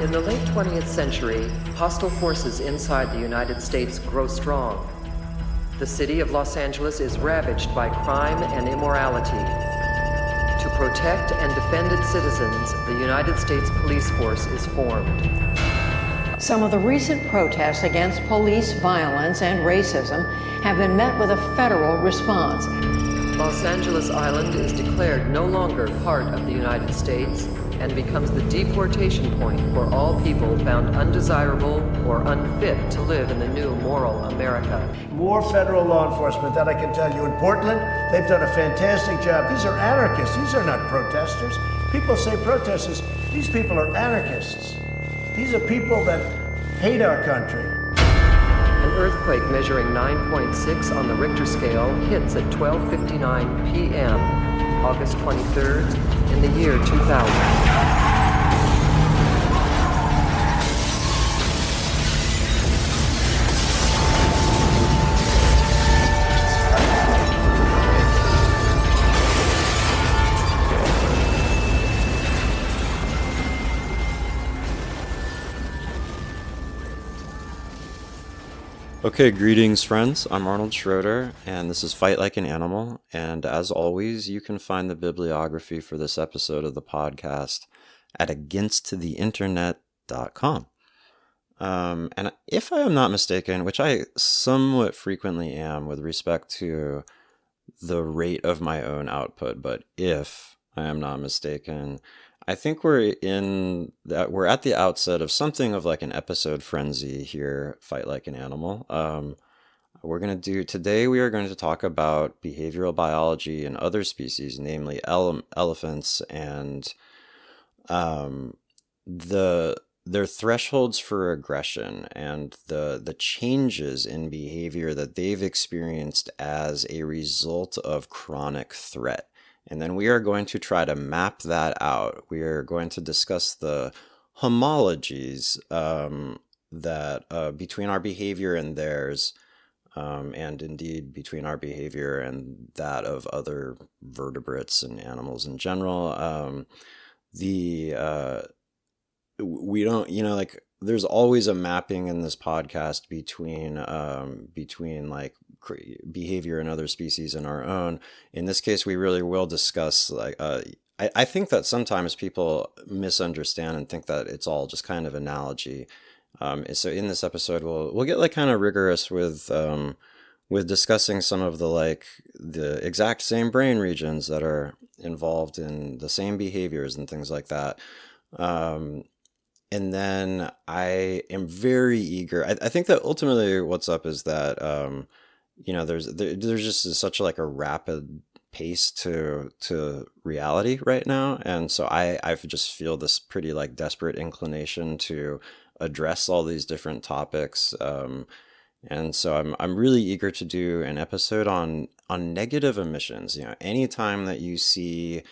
In the late 20th century, hostile forces inside the United States grow strong. The city of Los Angeles is ravaged by crime and immorality. To protect and defend its citizens, the United States police force is formed. Some of the recent protests against police violence and racism have been met with a federal response. Los Angeles Island is declared no longer part of the United States and becomes the deportation point for all people found undesirable or unfit to live in the new moral America. More federal law enforcement, that I can tell you. In Portland, they've done a fantastic job. These are anarchists. These are not protesters. People say protesters. These people are anarchists. These are people that hate our country. An earthquake measuring 9.6 on the Richter scale hits at 12:59 p.m., August 23rd, in the year 2000. Okay, greetings friends, I'm Arnold Schroeder, and this is Fight Like an Animal, and as always, you can find the bibliography for this episode of the podcast at againsttheinternet.com. And if I am not mistaken, which I somewhat frequently am with respect to the rate of my own output, but if I am not mistaken, I think we're at the outset of something of like an episode frenzy here, Fight Like an Animal. Today we are going to talk about behavioral biology in other species, namely elephants, and their thresholds for aggression and the changes in behavior that they've experienced as a result of chronic threat. And then we are going to try to map that out. We are going to discuss the homologies that between our behavior and theirs, and indeed between our behavior and that of other vertebrates and animals in general. We don't, like, there's always a mapping in this podcast between like behavior in other species and our own. In this case, we really will discuss like I think that sometimes people misunderstand and think that it's all just kind of analogy. So in this episode, we'll get like kind of rigorous with discussing some of the exact same brain regions that are involved in the same behaviors and things like that. And then I am very eager. I think that ultimately what's up is that there's just such like a rapid pace to reality right now, and so I just feel this pretty like desperate inclination to address all these different topics, and so I'm really eager to do an episode on negative emissions. Anytime that you see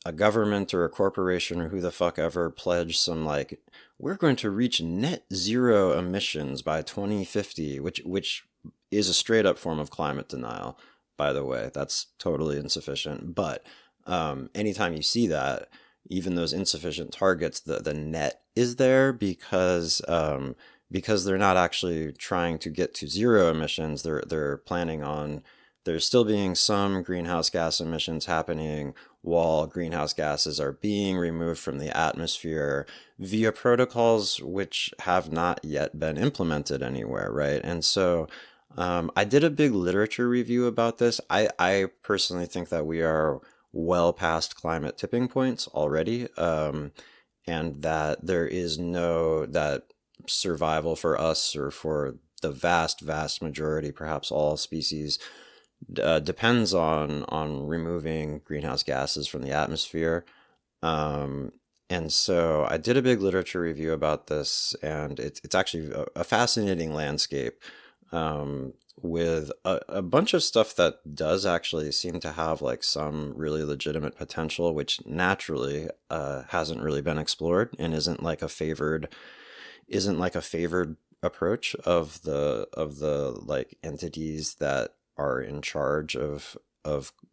a government or a corporation or who the fuck ever pledge some like, we're going to reach net zero emissions by 2050, which is a straight up form of climate denial, by the way. That's totally insufficient. But anytime you see that, even those insufficient targets, the net is there because they're not actually trying to get to zero emissions. They're planning on there still being some greenhouse gas emissions happening while greenhouse gases are being removed from the atmosphere via protocols which have not yet been implemented anywhere, right? And so I did a big literature review about this. I personally think that we are well past climate tipping points already, and that there is that survival for us or for the vast majority, perhaps all species, depends on removing greenhouse gases from the atmosphere. And so I did a big literature review about this, and it's actually a fascinating landscape, with a bunch of stuff that does actually seem to have like some really legitimate potential, which naturally hasn't really been explored and isn't like a favored approach of the like entities that are in charge of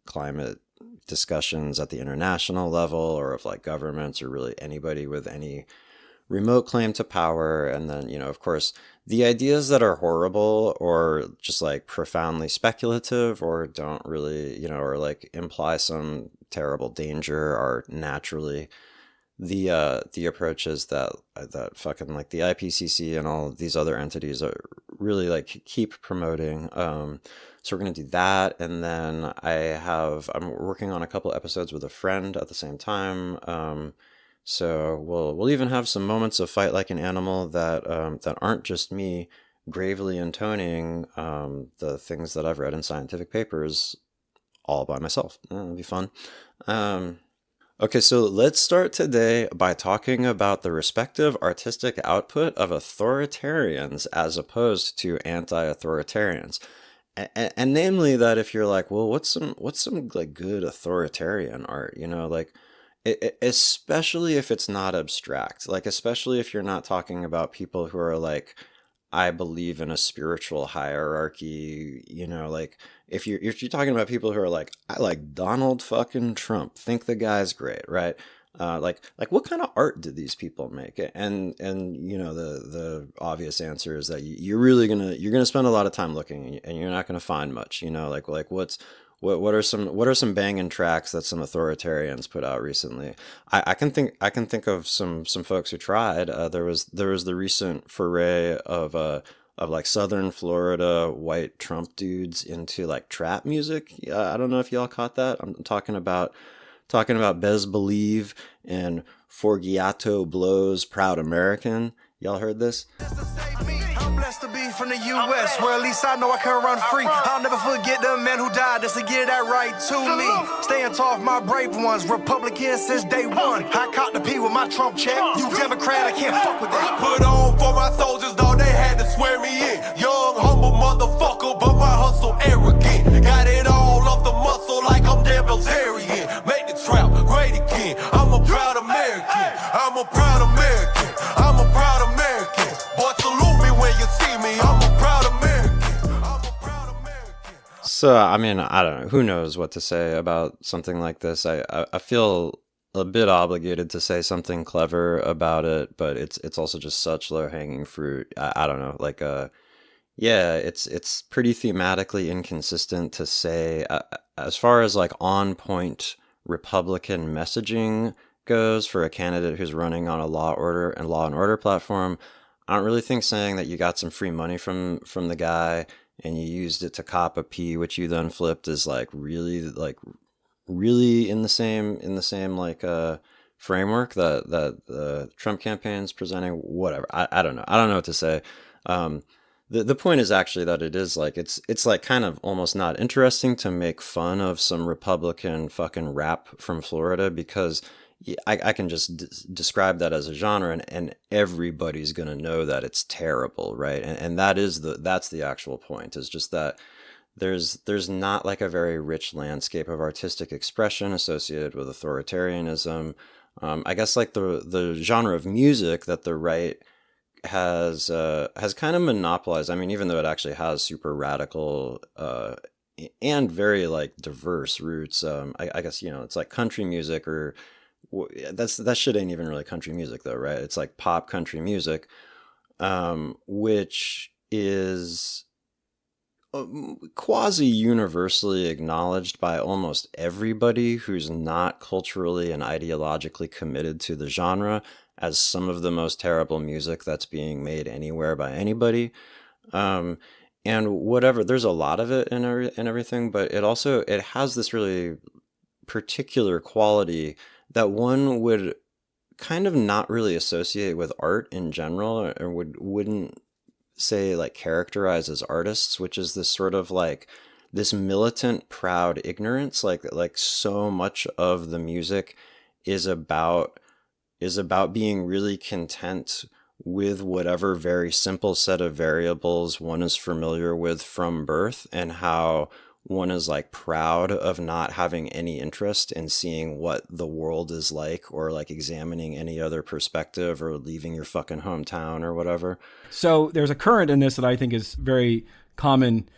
climate discussions at the international level, or of like governments, or really anybody with any remote claim to power, and then, you know, of course, the ideas that are horrible or just like profoundly speculative or don't really, you know, or like imply some terrible danger are naturally the approaches that fucking like the IPCC and all these other entities are really like keep promoting. So we're gonna do that, and then I'm working on a couple episodes with a friend at the same time. So we'll even have some moments of fight like an animal that aren't just me gravely intoning the things that I've read in scientific papers all by myself. It'll be fun. Okay, so let's start today by talking about the respective artistic output of authoritarians as opposed to anti-authoritarians. And namely that if you're like, well, what's some like good authoritarian art, you know, like especially if it's not abstract, like especially if you're not talking about people who are like, I believe in a spiritual hierarchy, you know, like if you're talking about people who are like, I like Donald fucking Trump, think the guy's great, right? Like what kind of art did these people make? And you know, the obvious answer is that you're gonna spend a lot of time looking, and you're not gonna find much, you know, like what are some banging tracks that some authoritarians put out recently? I can think of some folks who tried. There was the recent foray of like Southern Florida white Trump dudes into like trap music. I don't know if y'all caught that. I'm talking about Bez Believe and Forgiato Blows Proud American. Y'all heard this? I'm blessed to be from the U.S., where at least I know I can run free. I'll never forget the man who died just to get that right to me. Staying tall for my brave ones, Republican since day one. I caught the P with my Trump check. You Democrat, I can't fuck with that. Put on for my soldiers, though they had to swear me in. Young, humble motherfucker, but my hustle arrogant. Got it all off the muscle like I'm damn Bilzerian. Make the trap great again. I'm a proud American. I'm a proud American. I'm a proud American. Boy, salute me when you see me. I'm a proud American. I'm a proud American. So, I mean, I don't know. Who knows what to say about something like this? I feel a bit obligated to say something clever about it, but it's also just such low-hanging fruit. I don't know. Like, yeah, it's pretty thematically inconsistent to say, as far as like on-point Republican messaging goes for a candidate who's running on a law and order platform. I don't really think saying that you got some free money from the guy and you used it to cop a P, which you then flipped, is like really in the same like framework that the Trump campaign's presenting. Whatever. I don't know. I don't know what to say. The point is actually that it is like it's like kind of almost not interesting to make fun of some Republican fucking rap from Florida, because I can just describe that as a genre, and everybody's gonna know that it's terrible, right? And that's the actual point, is just that there's not like a very rich landscape of artistic expression associated with authoritarianism. I guess like the genre of music that the right has kind of monopolized. I mean, even though it actually has super radical and very like diverse roots. I guess, you know, it's like country music, or that shit ain't even really country music though, right? It's like pop country music, which is quasi universally acknowledged by almost everybody who's not culturally and ideologically committed to the genre as some of the most terrible music that's being made anywhere by anybody. And whatever, there's a lot of it and everything, but it has this really particular quality that one would kind of not really associate with art in general, or wouldn't say like characterize as artists, which is this sort of like this militant proud ignorance. Like so much of the music is about being really content with whatever very simple set of variables one is familiar with from birth, and how one is like proud of not having any interest in seeing what the world is like, or like examining any other perspective, or leaving your fucking hometown or whatever. So there's a current in this that I think is very common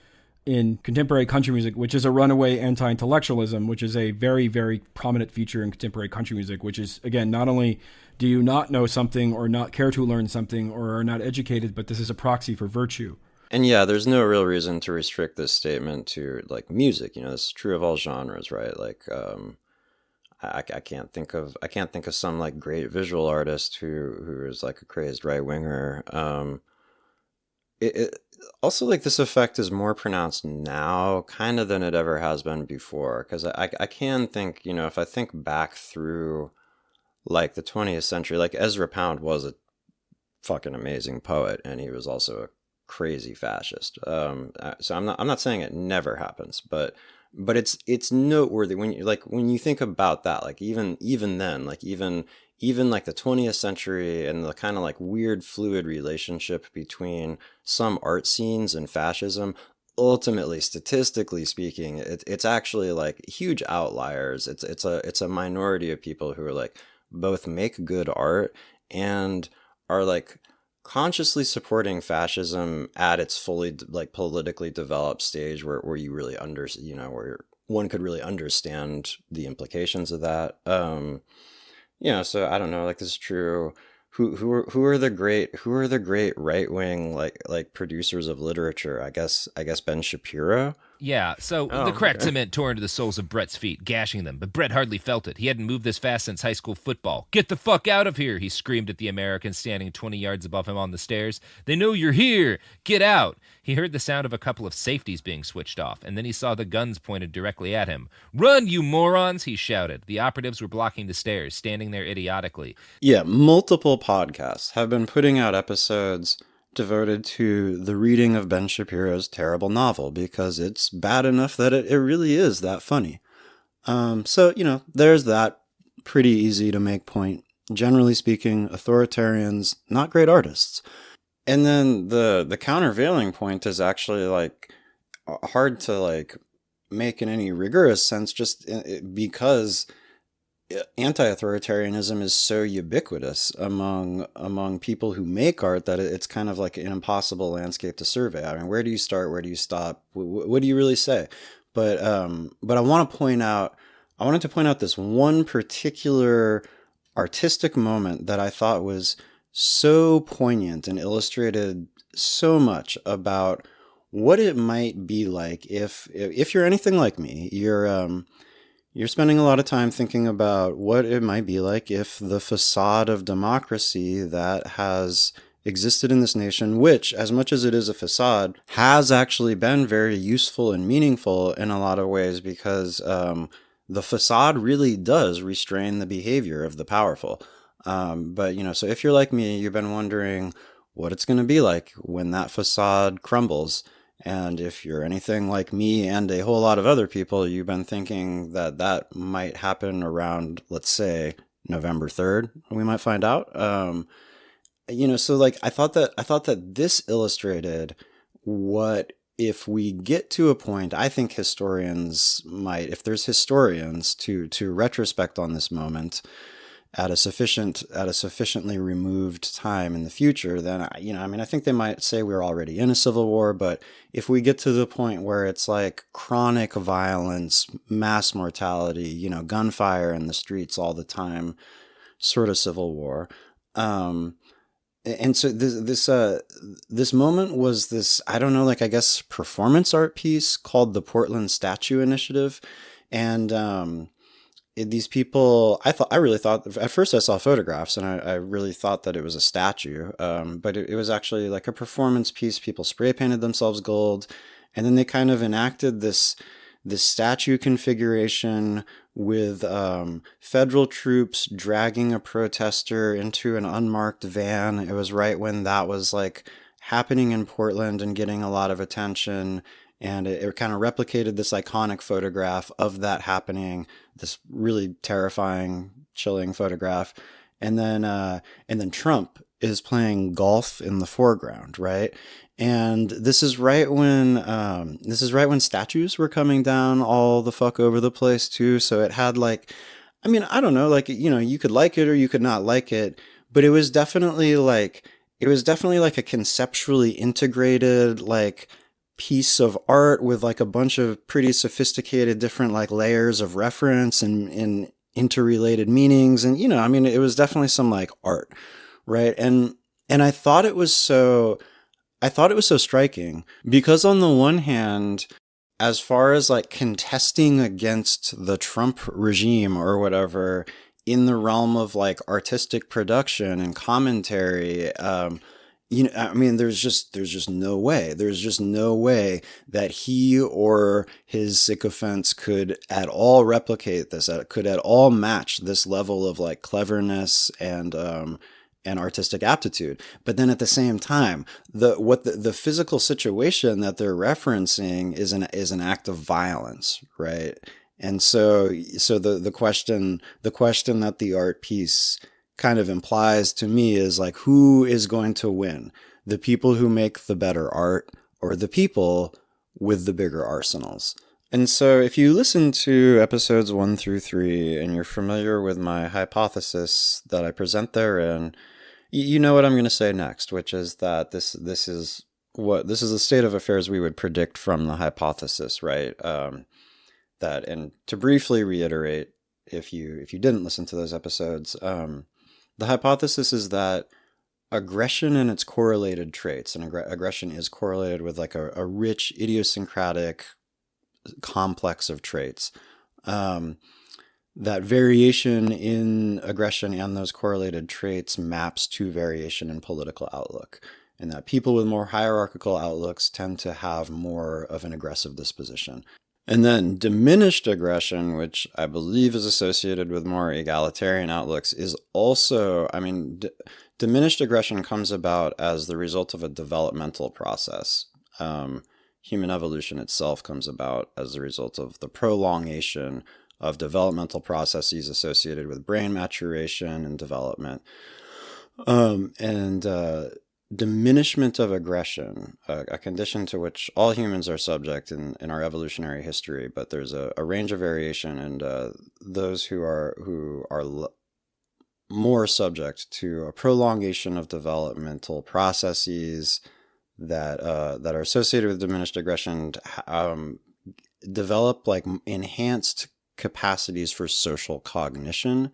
in contemporary country music, which is a runaway anti-intellectualism, which is a very, very prominent feature in contemporary country music, which is, again, not only do you not know something or not care to learn something or are not educated, but this is a proxy for virtue. And yeah, there's no real reason to restrict this statement to like music. This is true of all genres, right? Like, I can't think of some like great visual artist who is like a crazed right winger. It also, like, this effect is more pronounced now kind of than it ever has been before, because I can think, if I think back through like the 20th century, like Ezra Pound was a fucking amazing poet, and he was also a crazy fascist. So I'm not saying it never happens, but it's noteworthy when you think about that, like even then, like even like the 20th century and the kind of like weird fluid relationship between some art scenes and fascism. Ultimately, statistically speaking, it's actually like huge outliers. It's a minority of people who are like both make good art and are like consciously supporting fascism at its fully like politically developed stage where you really where one could really understand the implications of that. So I don't know, like, this is true. Who are the great right wing like producers of literature? I guess Ben Shapiro. Yeah, so the cracked cement tore into the soles of Brett's feet, gashing them, but Brett hardly felt it. He hadn't moved this fast since high school football. "Get the fuck out of here," he screamed at the American standing 20 yards above him on the stairs. "They know you're here! Get out!" He heard the sound of a couple of safeties being switched off, and then he saw the guns pointed directly at him. "Run, you morons!" he shouted. The operatives were blocking the stairs, standing there idiotically. Yeah, multiple podcasts have been putting out episodes devoted to the reading of Ben Shapiro's terrible novel because it's bad enough that it really is that funny. So, there's that pretty easy to make point. Generally speaking, authoritarians, not great artists. And then the countervailing point is actually like hard to like make in any rigorous sense, just because anti-authoritarianism is so ubiquitous among people who make art that it's kind of like an impossible landscape to survey. I mean, where do you start? Where do you stop? What do you really say? But I wanted to point out this one particular artistic moment that I thought was so poignant and illustrated so much about what it might be like if you're anything like me. You're spending a lot of time thinking about what it might be like if the facade of democracy that has existed in this nation, which, as much as it is a facade, has actually been very useful and meaningful in a lot of ways, because the facade really does restrain the behavior of the powerful. But so if you're like me, you've been wondering what it's going to be like when that facade crumbles. And if you're anything like me and a whole lot of other people, you've been thinking that might happen around, let's say, November 3rd. We might find out. So like I thought that this illustrated what if we get to a point. I think historians might, if there's historians to retrospect on this moment at a sufficiently removed time in the future, then I think they might say we're already in a civil war. But if we get to the point where it's like chronic violence, mass mortality, gunfire in the streets all the time, sort of civil war. And so this moment was this, I don't know, like, I guess performance art piece called the Portland Statue Initiative. And these people, I really thought, at first I saw photographs and I really thought that it was a statue, but it was actually like a performance piece. People spray painted themselves gold, and then they kind of enacted this statue configuration with federal troops dragging a protester into an unmarked van. It was right when that was like happening in Portland and getting a lot of attention. And it kind of replicated this iconic photograph of that happening, this really terrifying, chilling photograph. And then Trump is playing golf in the foreground, right? And this is right when statues were coming down all the fuck over the place too. So it had like, I mean, I don't know, like, you could like it or you could not like it, but it was definitely like a conceptually integrated, like, piece of art with like a bunch of pretty sophisticated different like layers of reference and interrelated meanings. And, I mean, it was definitely some like art, right? And I thought it was so striking because on the one hand, as far as like contesting against the Trump regime or whatever in the realm of like artistic production and commentary, I mean, there's just no way. There's just no way that he or his sycophants could at all replicate this, could at all match this level of like cleverness and artistic aptitude. But then at the same time, the physical situation that they're referencing is an act of violence, right? And so the question that the art piece kind of implies to me is like, who is going to win? The people who make the better art or the people with the bigger arsenals? And so if you listen to episodes 1 through 3 and you're familiar with my hypothesis that I present therein, you know what I'm going to say next, which is that this is the state of affairs we would predict from the hypothesis, right? That, and to briefly reiterate, if you didn't listen to those episodes, the hypothesis is that aggression and its correlated traits, and aggression is correlated with like a rich idiosyncratic complex of traits, that variation in aggression and those correlated traits maps to variation in political outlook, and that people with more hierarchical outlooks tend to have more of an aggressive disposition. And then diminished aggression, which I believe is associated with more egalitarian outlooks, is also, I mean, diminished aggression comes about as the result of a developmental process. Human evolution itself comes about as the result of the prolongation of developmental processes associated with brain maturation and development. Diminishment of aggression, a condition to which all humans are subject in our evolutionary history, but there's a range of variation, and those who are more subject to a prolongation of developmental processes that are associated with diminished aggression develop like enhanced capacities for social cognition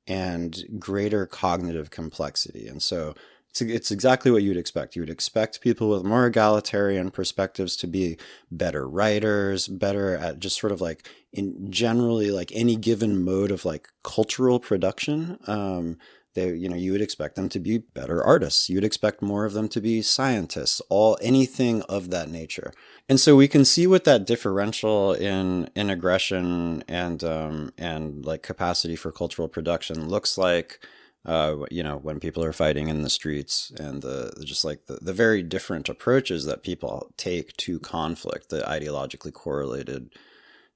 and greater cognitive complexity. And so it's exactly what you'd expect. You would expect people with more egalitarian perspectives to be better writers, better at just sort of like in generally like any given mode of like cultural production. You would expect them to be better artists. You would expect more of them to be scientists, anything of that nature. And so we can see what that differential in aggression and like capacity for cultural production looks like. When people are fighting in the streets, and the very different approaches that people take to conflict, the ideologically correlated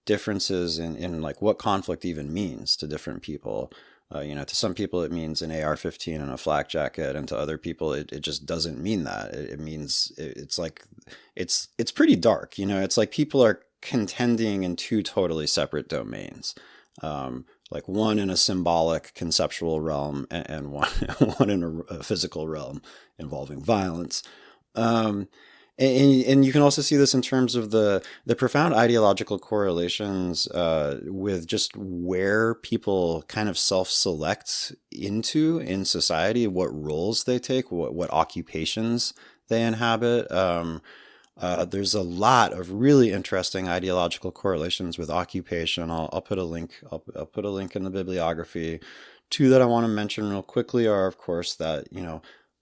differences in like what conflict even means to different people. To some people it means an AR-15 and a flak jacket, and to other people it just doesn't mean that. It means it's pretty dark. It's like people are contending in two totally separate domains. Like one in a symbolic conceptual realm and one in a physical realm involving violence. And you can also see this in terms of the profound ideological correlations with just where people kind of self-select into in society, what roles they take, what occupations they inhabit. There's a lot of really interesting ideological correlations with occupation. I'll put a link. I'll put a link in the bibliography. Two that I want to mention real quickly are, of course, that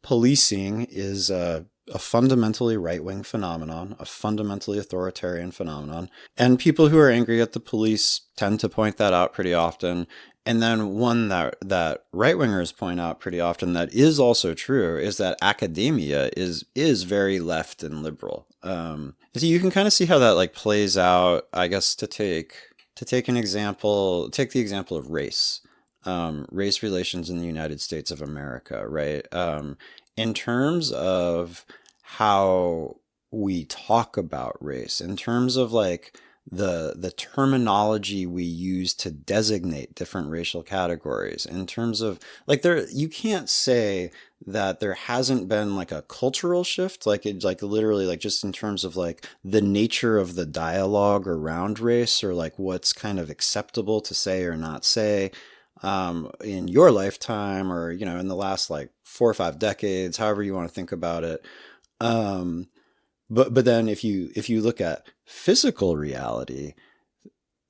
policing is a fundamentally right-wing phenomenon, a fundamentally authoritarian phenomenon, and people who are angry at the police tend to point that out pretty often. And then one that right-wingers point out pretty often that is also true is that academia is very left and liberal. So you can kind of see how that like plays out, I guess, to take an example, take the example of race relations in the United States of America, right? In terms of how we talk about race, in terms of like the terminology we use to designate different racial categories, in terms of like you can't say that there hasn't been like a cultural shift, like it, like literally, like just in terms of like the nature of the dialogue around race, or like what's kind of acceptable to say or not say, in your lifetime, or, you know, in the last like 4 or 5 decades, however you want to think about it. Um, but then if you look at physical reality,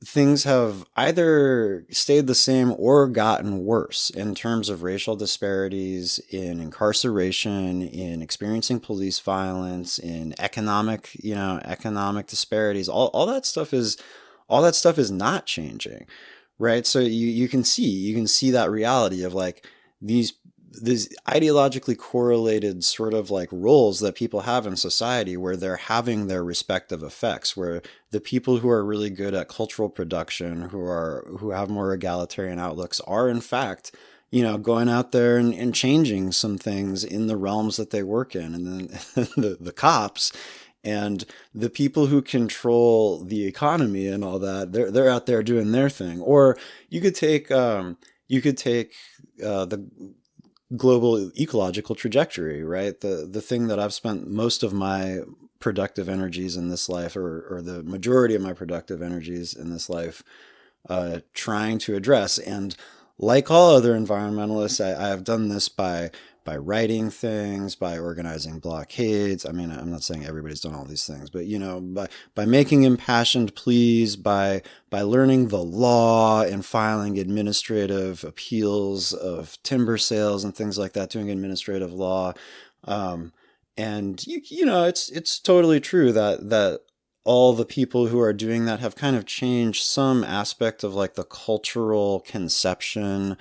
things have either stayed the same or gotten worse in terms of racial disparities in incarceration, in experiencing police violence, in economic disparities. All that stuff is not changing, right? So you can see that reality of like these ideologically correlated sort of like roles that people have in society, where they're having their respective effects, where the people who are really good at cultural production, who have more egalitarian outlooks, are in fact, you know, going out there and changing some things in the realms that they work in. And then the cops and the people who control the economy and all that, they're out there doing their thing. Or you could take the global ecological trajectory, right? The thing that I've spent most of my productive energies in this life, or the majority of my productive energies in this life, trying to address. And like all other environmentalists, I have done this by writing things, by organizing blockades. I mean, I'm not saying everybody's done all these things, but, you know, by making impassioned pleas, by learning the law and filing administrative appeals of timber sales and things like that, doing administrative law. And you know, it's totally true that all the people who are doing that have kind of changed some aspect of like the cultural conception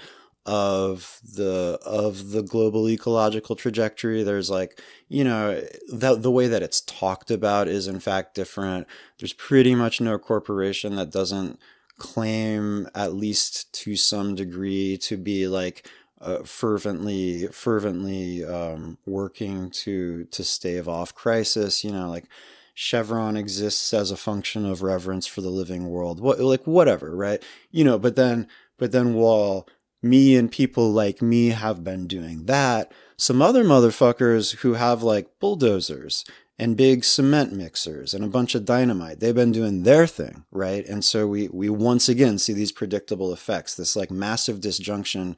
of the global ecological trajectory. There's like, you know, the way that it's talked about is in fact different. There's pretty much no corporation that doesn't claim, at least to some degree, to be like fervently working to stave off crisis. You know, like Chevron exists as a function of reverence for the living world. Whatever, right? You know, but then while me and people like me have been doing that, some other motherfuckers who have like bulldozers and big cement mixers and a bunch of dynamite, they've been doing their thing, right? And so we once again see these predictable effects, this like massive disjunction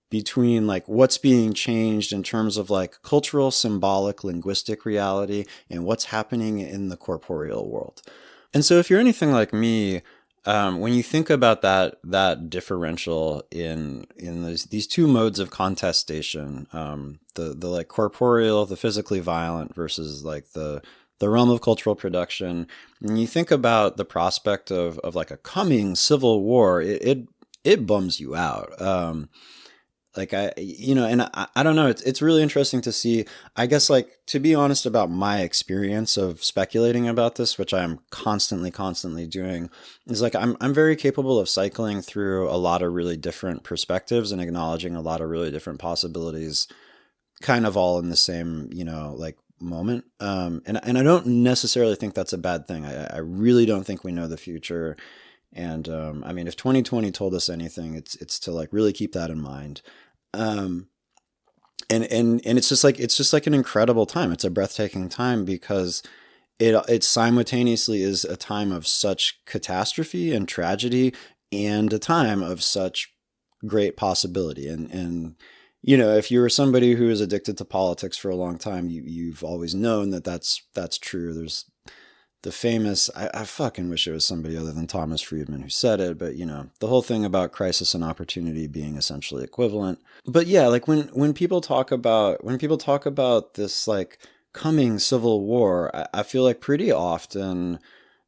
between like what's being changed in terms of like cultural, symbolic, linguistic reality and what's happening in the corporeal world. And so if you're anything like me, when you think about that differential in these two modes of contestation, the like corporeal, the physically violent versus like the realm of cultural production, and you think about the prospect of like a coming civil war, it bums you out. Like I don't know. It's really interesting to see. I guess, like, to be honest about my experience of speculating about this, which I'm constantly doing, is like I'm very capable of cycling through a lot of really different perspectives and acknowledging a lot of really different possibilities, kind of all in the same, you know, like moment. And I don't necessarily think that's a bad thing. I really don't think we know the future. And I mean, if 2020 told us anything, it's to like really keep that in mind. And it's just like an incredible time. It's a breathtaking time because it simultaneously is a time of such catastrophe and tragedy and a time of such great possibility. And you know, if you're somebody who is addicted to politics for a long time, you've always known that's true. There's the famous, I fucking wish it was somebody other than Thomas Friedman who said it, but you know, the whole thing about crisis and opportunity being essentially equivalent. But yeah, like when people talk about this like coming civil war, I feel like pretty often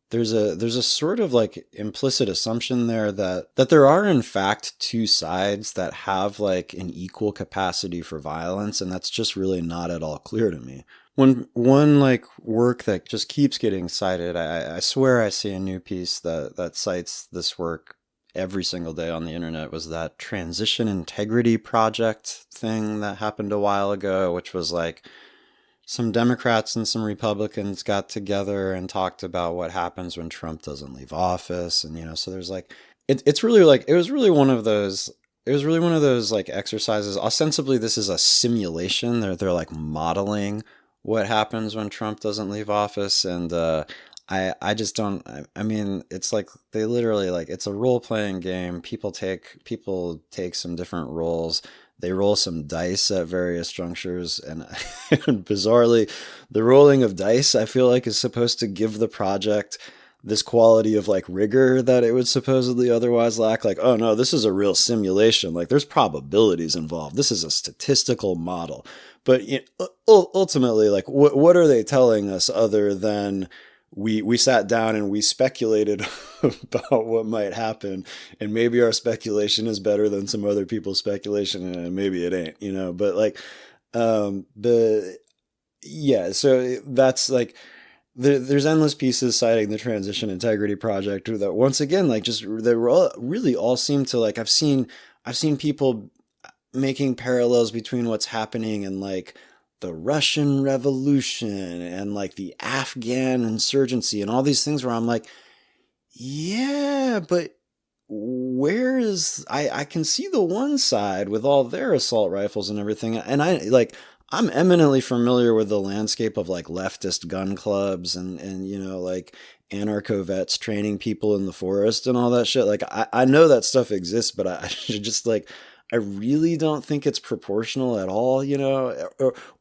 there's a sort of like implicit assumption there that there are in fact two sides that have like an equal capacity for violence, and that's just really not at all clear to me. One like work that just keeps getting cited, I swear I see a new piece that cites this work every single day on the internet, was that transition integrity project thing that happened a while ago, which was like some Democrats and some Republicans got together and talked about what happens when Trump doesn't leave office. And, you know, so there's like, it was really one of those really one of those like exercises. Ostensibly, this is a simulation. They're like modeling what happens when Trump doesn't leave office, and I just don't. I mean, it's like they literally like it's a role playing game. People take some different roles. They roll some dice at various junctures, and bizarrely, the rolling of dice I feel like is supposed to give the project this quality of like rigor that it would supposedly otherwise lack. Like, oh no, this is a real simulation. Like, there's probabilities involved. This is a statistical model. But ultimately, like, what are they telling us other than we sat down and we speculated about what might happen, and maybe our speculation is better than some other people's speculation, and maybe it ain't, you know? But like, yeah, so that's like, there's endless pieces citing the Transition Integrity Project that once again, like, just they really all seem to like, I've seen people making parallels between what's happening in like the Russian Revolution and like the Afghan insurgency and all these things where I'm like, yeah, but where is I can see the one side with all their assault rifles and everything, and I'm eminently familiar with the landscape of like leftist gun clubs and you know, like anarcho vets training people in the forest and all that shit. Like I know that stuff exists, but I just like, I really don't think it's proportional at all, you know,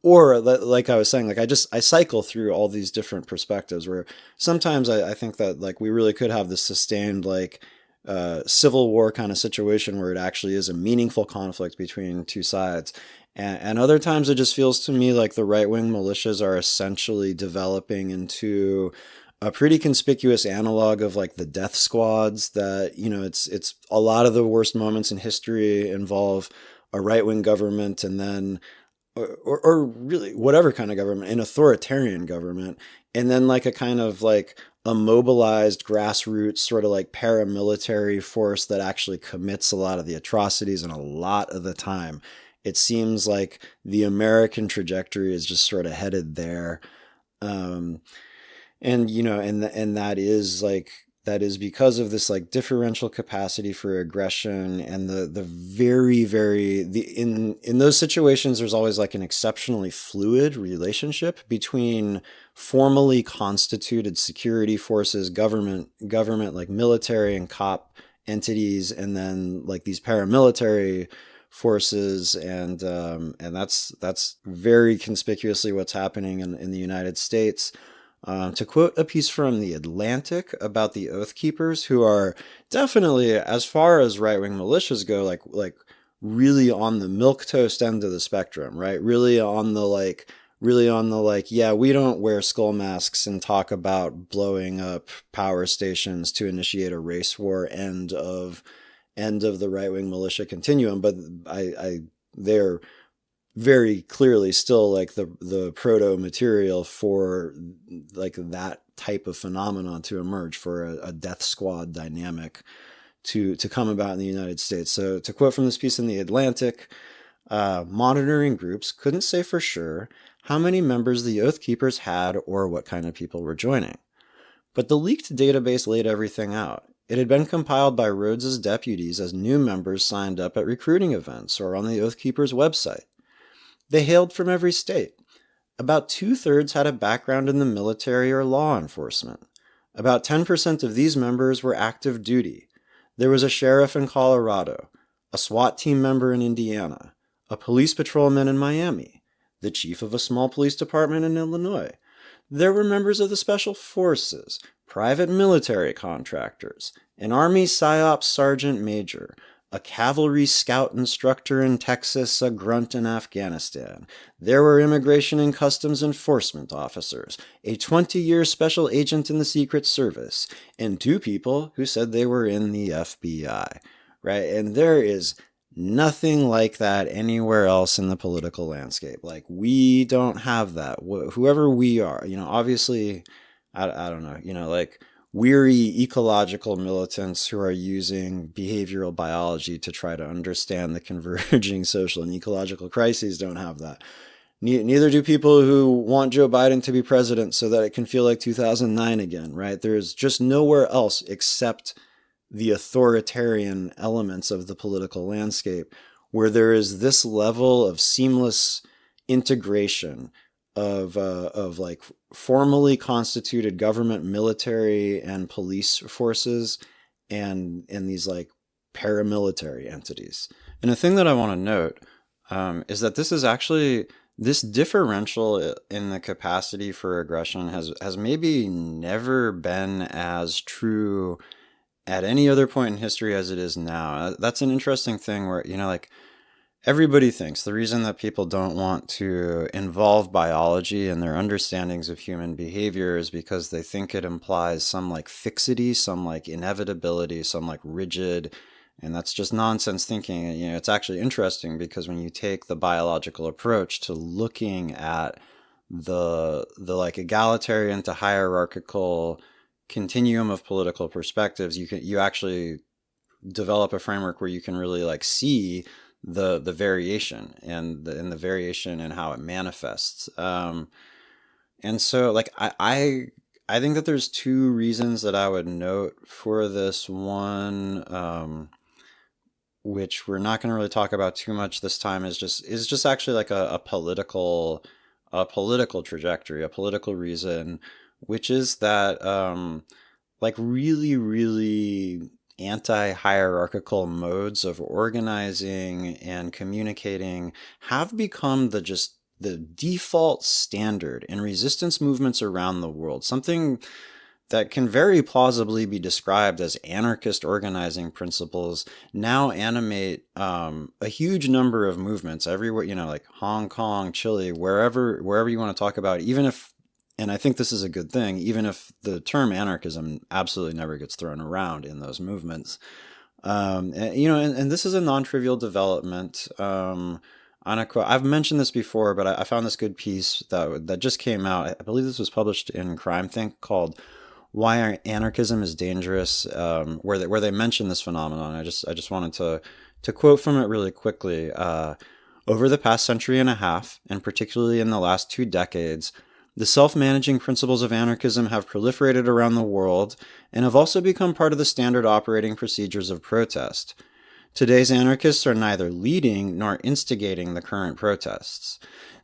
or like I was saying, like I cycle through all these different perspectives where sometimes I think that like we really could have this sustained like civil war kind of situation where it actually is a meaningful conflict between two sides. And other times it just feels to me like the right-wing militias are essentially developing into a pretty conspicuous analog of like the death squads that, you know, it's a lot of the worst moments in history involve a right-wing government and then, or really whatever kind of government, an authoritarian government, and then like a kind of like a mobilized grassroots sort of like paramilitary force that actually commits a lot of the atrocities, and a lot of the time it seems like the American trajectory is just sort of headed there. And, you know, and that is because of this like differential capacity for aggression and the very, very, in those situations, there's always like an exceptionally fluid relationship between formally constituted security forces, government, like military and cop entities, and then like these paramilitary forces, and that's very conspicuously what's happening in the United States. To quote a piece from The Atlantic about the Oath Keepers, who are definitely, as far as right-wing militias go, like really on the milquetoast end of the spectrum, right? Really on the yeah, we don't wear skull masks and talk about blowing up power stations to initiate a race war end of the right-wing militia continuum, but they're very clearly still like the proto material for like that type of phenomenon to emerge, for a death squad dynamic to come about in the United States. So to quote from this piece in The Atlantic, monitoring groups couldn't say for sure how many members the Oath Keepers had or what kind of people were joining. But the leaked database laid everything out. It had been compiled by Rhodes's deputies as new members signed up at recruiting events or on the Oath Keepers website. They hailed from every state. About 2/3 had a background in the military or law enforcement. About 10% of these members were active duty. There was a sheriff in Colorado, a SWAT team member in Indiana, a police patrolman in Miami, the chief of a small police department in Illinois. There were members of the special forces, private military contractors, an Army PSYOP sergeant major, a cavalry scout instructor in Texas, a grunt in Afghanistan. There were immigration and customs enforcement officers, a 20-year special agent in the Secret Service, and 2 people who said they were in the FBI, right? And there is nothing like that anywhere else in the political landscape. Like, we don't have that. Whoever we are, you know, obviously, I don't know, you know, like weary ecological militants who are using behavioral biology to try to understand the converging social and ecological crises don't have that. Neither do people who want Joe Biden to be president so that it can feel like 2009 again, right? There's just nowhere else except the authoritarian elements of the political landscape, where there is this level of seamless integration of like formally constituted government, military, and police forces, and these like paramilitary entities. And a thing that I want to note is that this is actually, this differential in the capacity for aggression has maybe never been as true at any other point in history as it is now. That's an interesting thing where, like, everybody thinks the reason that people don't want to involve biology in their understandings of human behavior is because they think it implies some like fixity, some like inevitability, some like rigid, and that's just nonsense thinking. It's actually interesting because when you take the biological approach to looking at the like egalitarian to hierarchical continuum of political perspectives, you actually develop a framework where you can really like see the variation and the variation and how it manifests. And so like I think that there's two reasons that I would note for this. One, which we're not going to really talk about too much this time, is just actually like a political trajectory, a political reason, which is that like really, really anti-hierarchical modes of organizing and communicating have become the default standard in resistance movements around the world. Something that can very plausibly be described as anarchist organizing principles now animate a huge number of movements everywhere, like Hong Kong, Chile, wherever you want to talk about, even if, and I think this is a good thing, even if the term anarchism absolutely never gets thrown around in those movements. And this is a non-trivial development. I've mentioned this before, but I found this good piece that just came out. I believe this was published in Crime Think, called "Why Anarchism is Dangerous," where they mention this phenomenon. I just wanted to quote from it really quickly. Over the past century and a half, and particularly in the last 2 decades, the self-managing principles of anarchism have proliferated around the world and have also become part of the standard operating procedures of protest. Today's anarchists are neither leading nor instigating the current protests.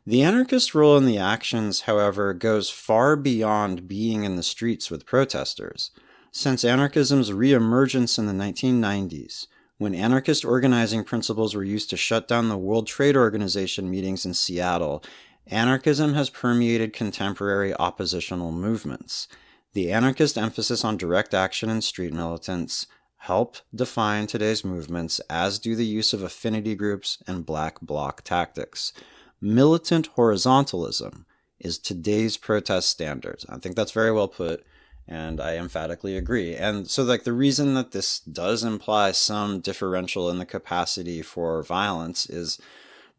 The anarchist role in the actions, however, goes far beyond being in the streets with protesters. Since anarchism's re-emergence in the 1990s, when anarchist organizing principles were used to shut down the World Trade Organization meetings in Seattle, anarchism has permeated contemporary oppositional movements. The anarchist emphasis on direct action and street militants help define today's movements, as do the use of affinity groups and black bloc tactics. Militant horizontalism is today's protest standards. I think that's very well put, and I emphatically agree. And so like the reason that this does imply some differential in the capacity for violence is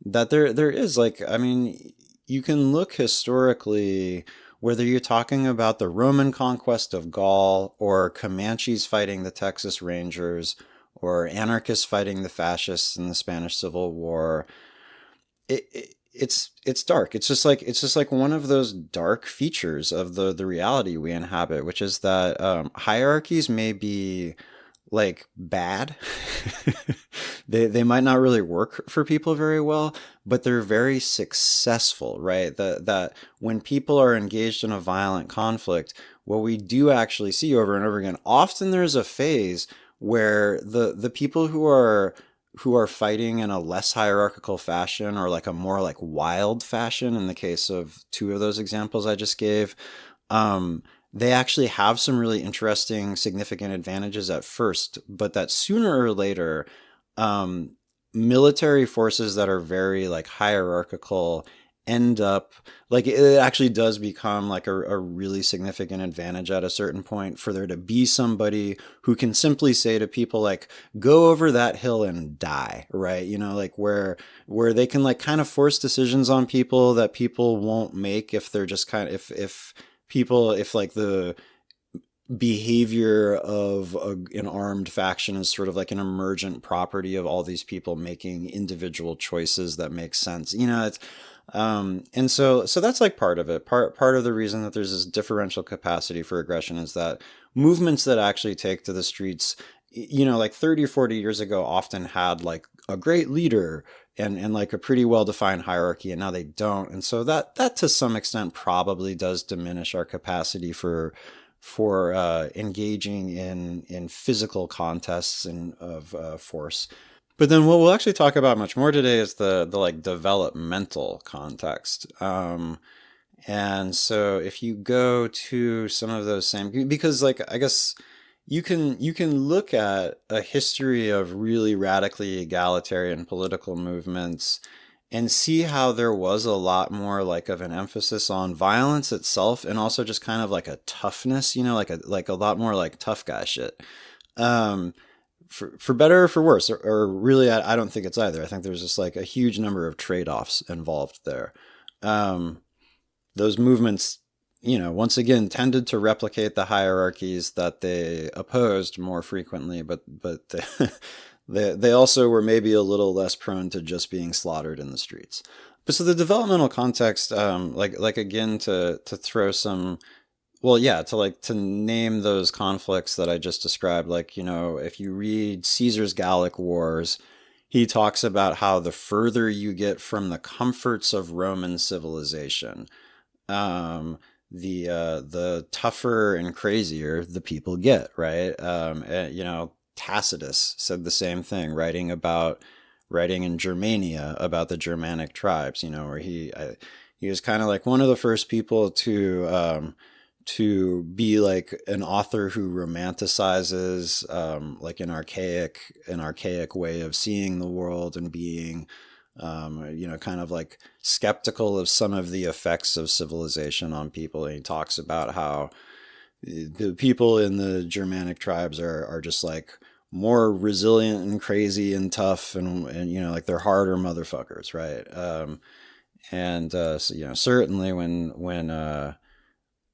that there is, like, I mean, you can look historically, whether you're talking about the Roman conquest of Gaul, or Comanches fighting the Texas Rangers, or anarchists fighting the fascists in the Spanish Civil War. It's dark. It's just like one of those dark features of the reality we inhabit, which is that hierarchies may be like bad. they might not really work for people very well, but they're very successful, right? That when people are engaged in a violent conflict, what we do actually see over and over again, often there's a phase where the people who are fighting in a less hierarchical fashion, or like a more like wild fashion, in the case of 2 of those examples I just gave, they actually have some really interesting, significant advantages at first, but that sooner or later, military forces that are very like hierarchical end up, like, it actually does become like a really significant advantage at a certain point for there to be somebody who can simply say to people like, go over that hill and die, right? Like where they can like kind of force decisions on people that people won't make if they're just kind of, if like the behavior of an armed faction is sort of like an emergent property of all these people making individual choices that make sense. It's and so that's like part of it. Part of the reason that there's this differential capacity for aggression is that movements that actually take to the streets like 30 or 40 years ago often had like a great leader and like a pretty well-defined hierarchy, and now they don't. And so that to some extent probably does diminish our capacity for engaging in physical contests and of force. But then what we'll actually talk about much more today is the like developmental context. And so if you go to some of those same, because like I guess you can look at a history of really radically egalitarian political movements and see how there was a lot more like of an emphasis on violence itself, and also just kind of like a toughness, like a lot more like tough guy shit. For better or for worse, or really, I don't think it's either. I think there's just like a huge number of trade-offs involved there. Those movements, once again, tended to replicate the hierarchies that they opposed more frequently, but they also were maybe a little less prone to just being slaughtered in the streets. But so the developmental context, like again, to throw some, well, yeah, to name those conflicts that I just described, like, if you read Caesar's Gallic Wars, he talks about how the further you get from the comforts of Roman civilization, the tougher and crazier the people get, right? Tacitus said the same thing, writing in Germania about the Germanic tribes, where he was kind of like one of the first people to be like an author who romanticizes like an archaic way of seeing the world and being, kind of like skeptical of some of the effects of civilization on people. And he talks about how the people in the Germanic tribes are just like more resilient and crazy and tough and like they're harder motherfuckers, right? So, certainly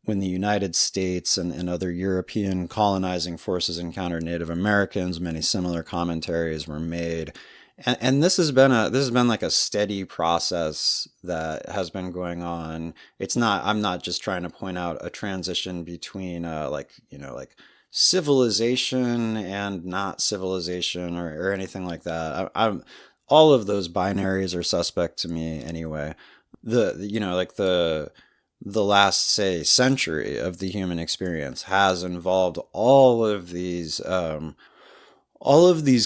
when the United States and other European colonizing forces encountered Native Americans, many similar commentaries were made. And this has been like a steady process that has been going on. I'm not just trying to point out a transition between like civilization and not civilization or anything like that. I'm all of those binaries are suspect to me anyway. The last, say, century of the human experience has involved all of these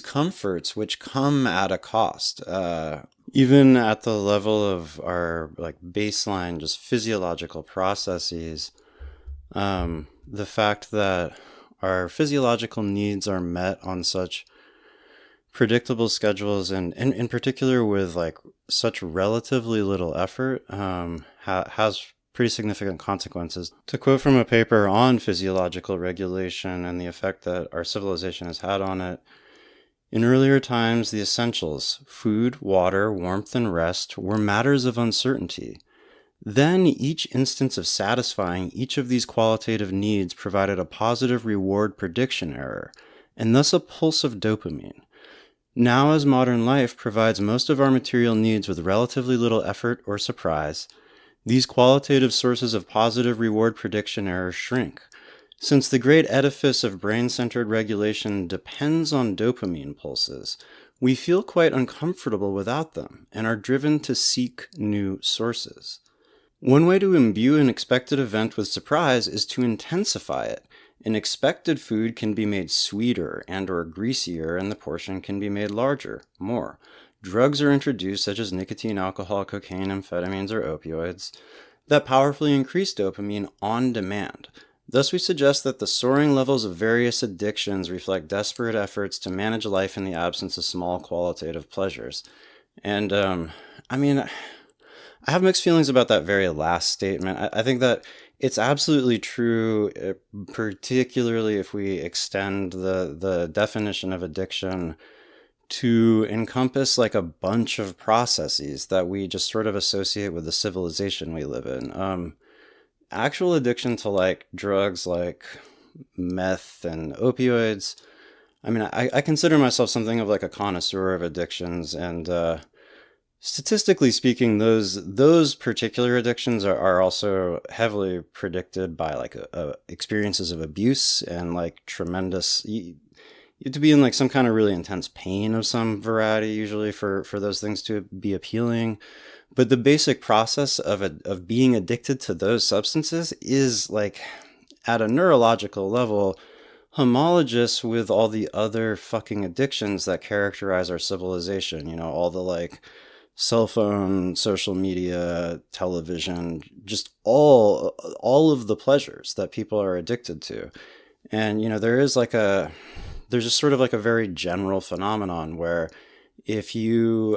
comforts which come at a cost. Even at the level of our like baseline, just physiological processes, the fact that our physiological needs are met on such predictable schedules and in particular with like such relatively little effort has pretty significant consequences. To quote from a paper on physiological regulation and the effect that our civilization has had on it, in earlier times, the essentials, food, water, warmth, and rest, were matters of uncertainty. Then each instance of satisfying each of these qualitative needs provided a positive reward prediction error, and thus a pulse of dopamine. Now, as modern life provides most of our material needs with relatively little effort or surprise, these qualitative sources of positive reward prediction error shrink. Since the great edifice of brain-centered regulation depends on dopamine pulses, we feel quite uncomfortable without them and are driven to seek new sources. One way to imbue an expected event with surprise is to intensify it. An expected food can be made sweeter and/or greasier, and the portion can be made larger, more. Drugs are introduced, such as nicotine, alcohol, cocaine, amphetamines, or opioids, that powerfully increase dopamine on demand. Thus, we suggest that the soaring levels of various addictions reflect desperate efforts to manage life in the absence of small qualitative pleasures. And, I have mixed feelings about that very last statement. I think that it's absolutely true, particularly if we extend the definition of addiction to encompass like a bunch of processes that we just sort of associate with the civilization we live in. Actual addiction to like drugs like meth and opioids, I consider myself something of like a connoisseur of addictions, and statistically speaking, those particular addictions are also heavily predicted by like experiences of abuse and like tremendous. to be in like some kind of really intense pain of some variety, usually for those things to be appealing. But the basic process of being addicted to those substances is like at a neurological level homologous with all the other fucking addictions that characterize our civilization. You know, all the like cell phone, social media, television, just all of the pleasures that people are addicted to. And, you know, there's just sort of like a very general phenomenon where if you,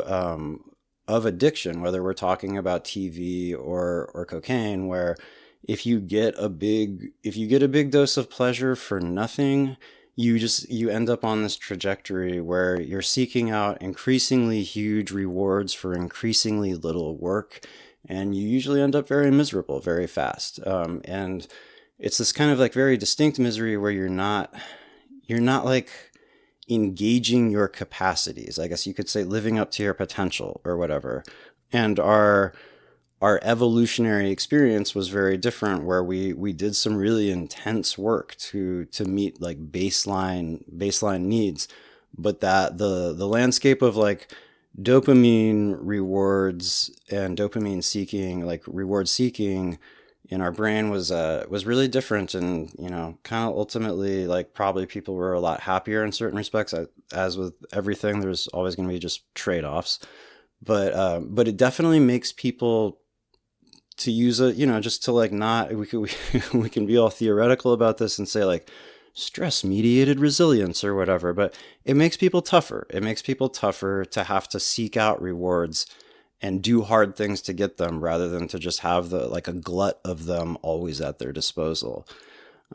of addiction, whether we're talking about TV or cocaine, where if you get a big dose of pleasure for nothing, you end up on this trajectory where you're seeking out increasingly huge rewards for increasingly little work, and you usually end up very miserable very fast. And it's this kind of like very distinct misery where you're not like engaging your capacities, I guess you could say, living up to your potential or whatever. And our evolutionary experience was very different, where we did some really intense work to meet like baseline needs, but that the landscape of like dopamine rewards and dopamine seeking, like reward seeking in our brain was really different. And, you know, kind of ultimately, like, probably people were a lot happier in certain respects. As with everything, there's always going to be just trade-offs, but it definitely makes people, to use a, you know, just to like not, we can be all theoretical about this and say like stress mediated resilience or whatever, but it makes people tougher. It makes people tougher to have to seek out rewards and do hard things to get them, rather than to just have a glut of them always at their disposal.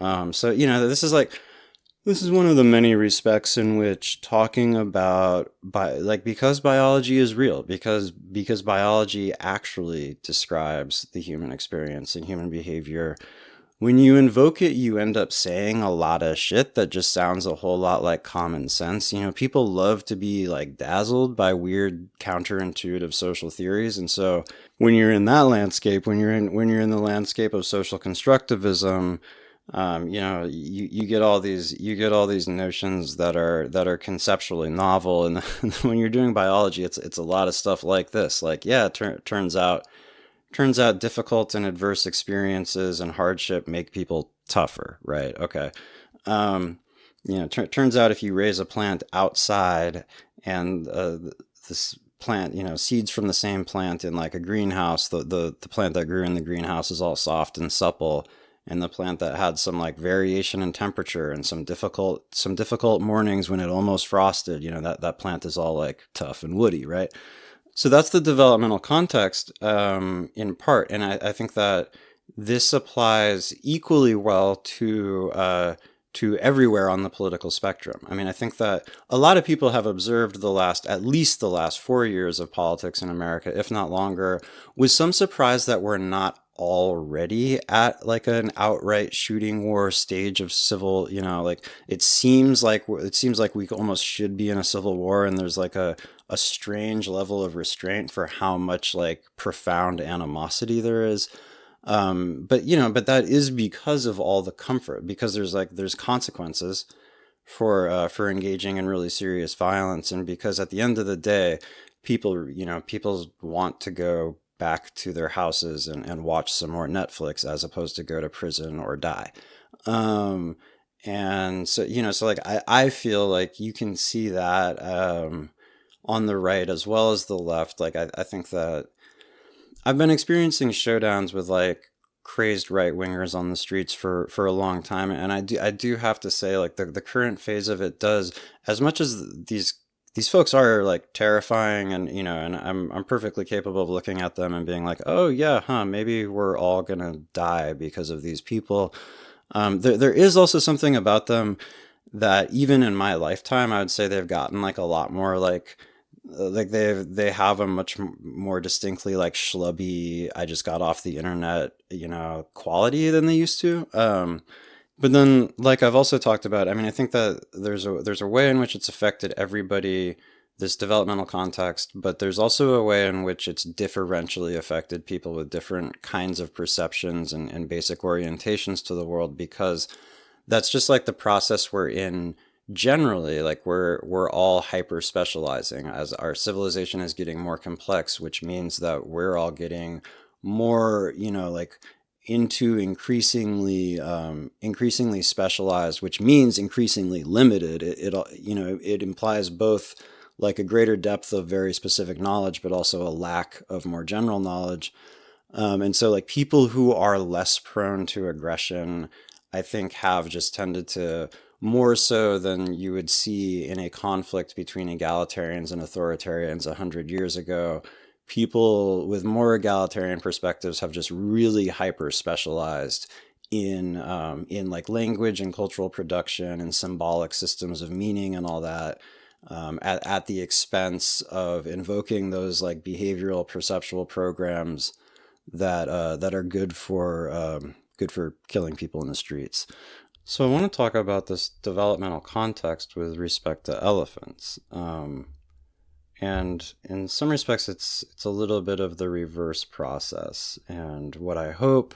So, you know, this is one of the many respects in which talking about because biology is real, because biology actually describes the human experience and human behavior. When you invoke it, you end up saying a lot of shit that just sounds a whole lot like common sense. You know, people love to be like dazzled by weird counterintuitive social theories. And so when you're in that landscape, when you're in the landscape of social constructivism, you know, you get all these notions that are conceptually novel. And when you're doing biology, it's a lot of stuff like this. Like, yeah, turns out difficult and adverse experiences and hardship make people tougher, right? Okay. You know, turns out if you raise a plant outside and this plant, you know, seeds from the same plant in like a greenhouse, the plant that grew in the greenhouse is all soft and supple, and the plant that had some like variation in temperature and some difficult mornings when it almost frosted, you know, that plant is all like tough and woody, right? So that's the developmental context, in part. And I think that this applies equally well to everywhere on the political spectrum. I mean, I think that a lot of people have observed at least the last 4 years of politics in America, if not longer, with some surprise that we're not already at like an outright shooting war stage of civil, you know, like it seems like we almost should be in a civil war, and there's like a strange level of restraint for how much like profound animosity there is. But that is because of all the comfort, because there's consequences for engaging in really serious violence, and because at the end of the day, people want to go back to their houses and watch some more Netflix as opposed to go to prison or die. And so, you know, so like I feel like you can see that on the right as well as the left. Like I think that I've been experiencing showdowns with like crazed right wingers on the streets for a long time, and I do have to say, like the current phase of it does, as much as these folks are like terrifying, and you know, and I'm perfectly capable of looking at them and being like, oh yeah, maybe we're all gonna die because of these people. There is also something about them that even in my lifetime, I would say they've gotten like a lot more like they have a much more distinctly like schlubby, I just got off the internet, you know, quality than they used to. But then, like I've also talked about, I mean, I think that there's a way in which it's affected everybody, this developmental context, but there's also a way in which it's differentially affected people with different kinds of perceptions and basic orientations to the world, because that's just like the process we're in generally, like we're all hyper specializing as our civilization is getting more complex, which means that we're all getting more, like into increasingly specialized, which means increasingly limited. It implies both like a greater depth of very specific knowledge, but also a lack of more general knowledge. And so like people who are less prone to aggression, I think, have just tended to, more so than you would see in a conflict between egalitarians and authoritarians 100 years ago, people with more egalitarian perspectives have just really hyper specialized in like language and cultural production and symbolic systems of meaning and all that, at the expense of invoking those like behavioral perceptual programs that are good for killing people in the streets. So I want to talk about this developmental context with respect to elephants. And in some respects, it's a little bit of the reverse process. And what I hope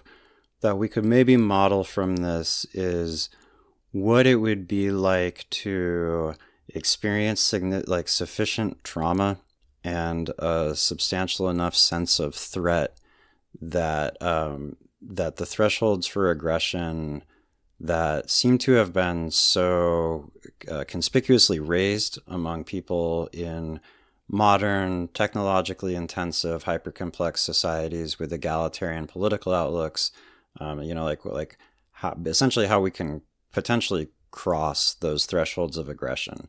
that we could maybe model from this is what it would be like to experience sufficient trauma and a substantial enough sense of threat that the thresholds for aggression that seem to have been so conspicuously raised among people in modern, technologically intensive, hyper-complex societies with egalitarian political outlooks, essentially how we can potentially cross those thresholds of aggression.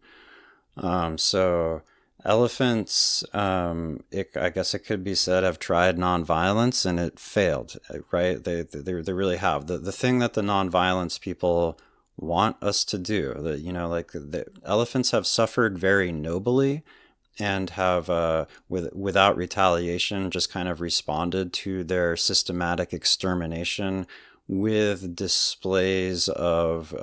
So elephants, I guess it could be said, have tried nonviolence and it failed, right? They really have. The thing that the nonviolence people want us to do, the elephants have suffered very nobly and have, without retaliation, just kind of responded to their systematic extermination with displays of,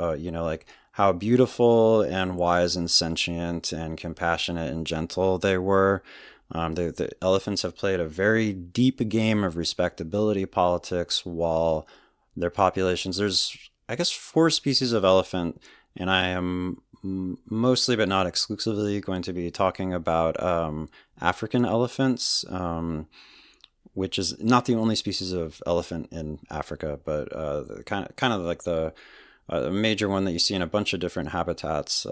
how beautiful and wise and sentient and compassionate and gentle they were. The elephants have played a very deep game of respectability politics while their populations, there's, I guess, 4 species of elephant, and I am mostly but not exclusively going to be talking about African elephants, which is not the only species of elephant in Africa, but kind of like the a major one that you see in a bunch of different habitats.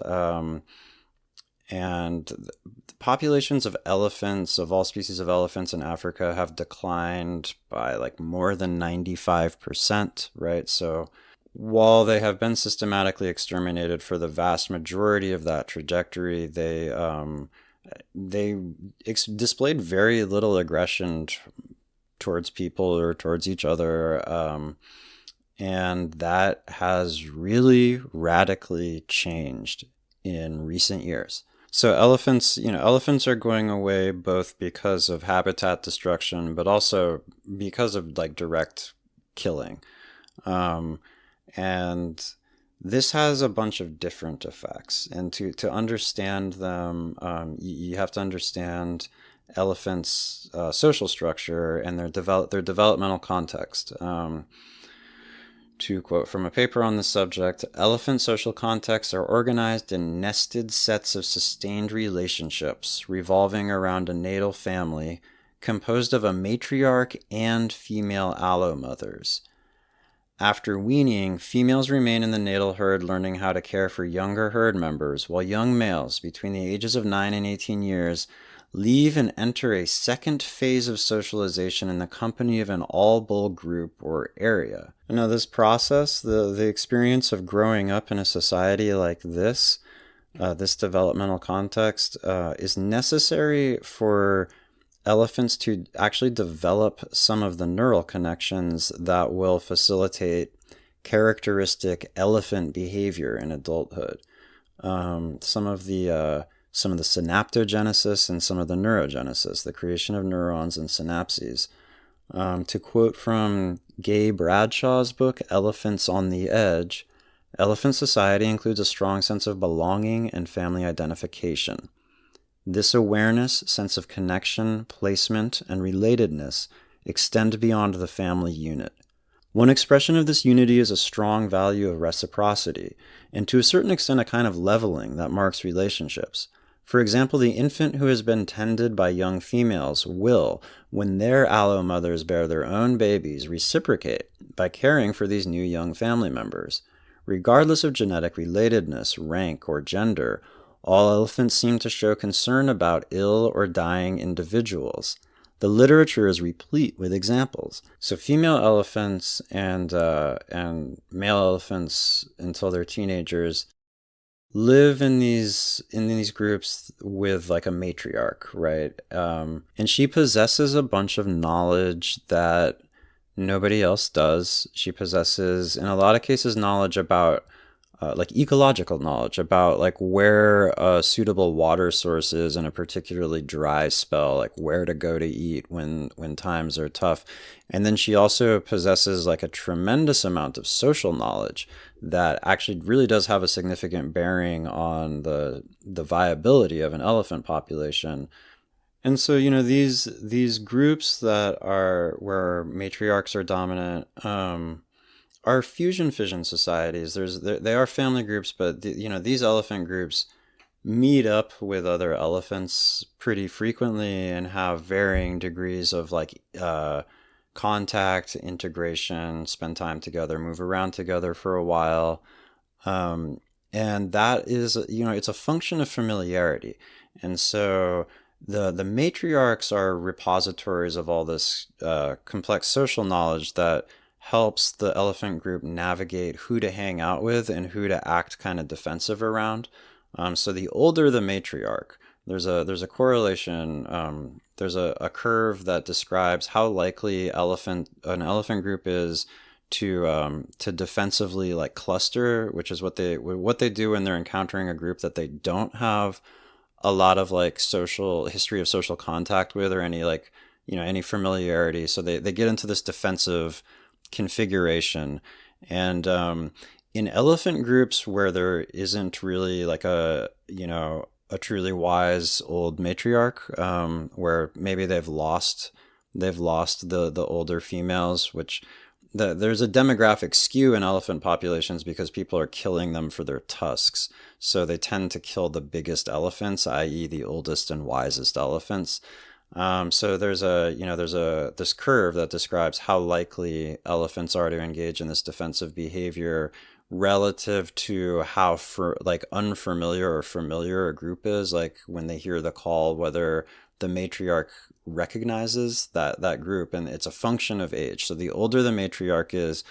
And the populations of elephants, of all species of elephants in Africa, have declined by like more than 95%, right? So while they have been systematically exterminated for the vast majority of that trajectory, they displayed very little aggression towards people or towards each other. And that has really radically changed in recent years. So elephants are going away both because of habitat destruction, but also because of like direct killing. And this has a bunch of different effects. And to understand them, you have to understand elephants' social structure and their developmental context. To quote from a paper on the subject, elephant social contexts are organized in nested sets of sustained relationships revolving around a natal family composed of a matriarch and female allomothers. After weaning, females remain in the natal herd learning how to care for younger herd members, while young males between the ages of 9 and 18 years leave and enter a second phase of socialization in the company of an all-bull group or area. Now, this process, the experience of growing up in a society like this, this developmental context, is necessary for elephants to actually develop some of the neural connections that will facilitate characteristic elephant behavior in adulthood. Some of the synaptogenesis and some of the neurogenesis, the creation of neurons and synapses. To quote from Gay Bradshaw's book, Elephants on the Edge, elephant society includes a strong sense of belonging and family identification. This awareness, sense of connection, placement, and relatedness extend beyond the family unit. One expression of this unity is a strong value of reciprocity, and to a certain extent a kind of leveling that marks relationships. For example, the infant who has been tended by young females will, when their allo mothers bear their own babies, reciprocate by caring for these new young family members. Regardless of genetic relatedness, rank, or gender, all elephants seem to show concern about ill or dying individuals. The literature is replete with examples. So female elephants and male elephants until they're teenagers live in these groups with like a matriarch, right? And she possesses a bunch of knowledge that nobody else does. She possesses, in a lot of cases, knowledge about like ecological knowledge about like where a suitable water source is in a particularly dry spell, like where to go to eat when times are tough. And then she also possesses like a tremendous amount of social knowledge that actually really does have a significant bearing on the viability of an elephant population. And so, you know, these groups that are where matriarchs are dominant, are fusion fission societies. They are family groups, but these elephant groups meet up with other elephants pretty frequently and have varying degrees of like contact, integration, spend time together, move around together for a while, and that is, it's a function of familiarity. And so the matriarchs are repositories of all this complex social knowledge that helps the elephant group navigate who to hang out with and who to act kind of defensive around. So the older the matriarch, there's a correlation. There's a curve that describes how likely an elephant group is to defensively like cluster, which is what they do when they're encountering a group that they don't have a lot of like history of social contact with, or any like any familiarity. So they get into this defensive configuration. And in elephant groups where there isn't really like a truly wise old matriarch, where maybe they've lost the older females, which there's a demographic skew in elephant populations because people are killing them for their tusks. So they tend to kill the biggest elephants, i.e. the oldest and wisest elephants. So there's this curve that describes how likely elephants are to engage in this defensive behavior relative to how unfamiliar or familiar a group is, like when they hear the call, whether the matriarch recognizes that group. And it's a function of age. So the older the matriarch is,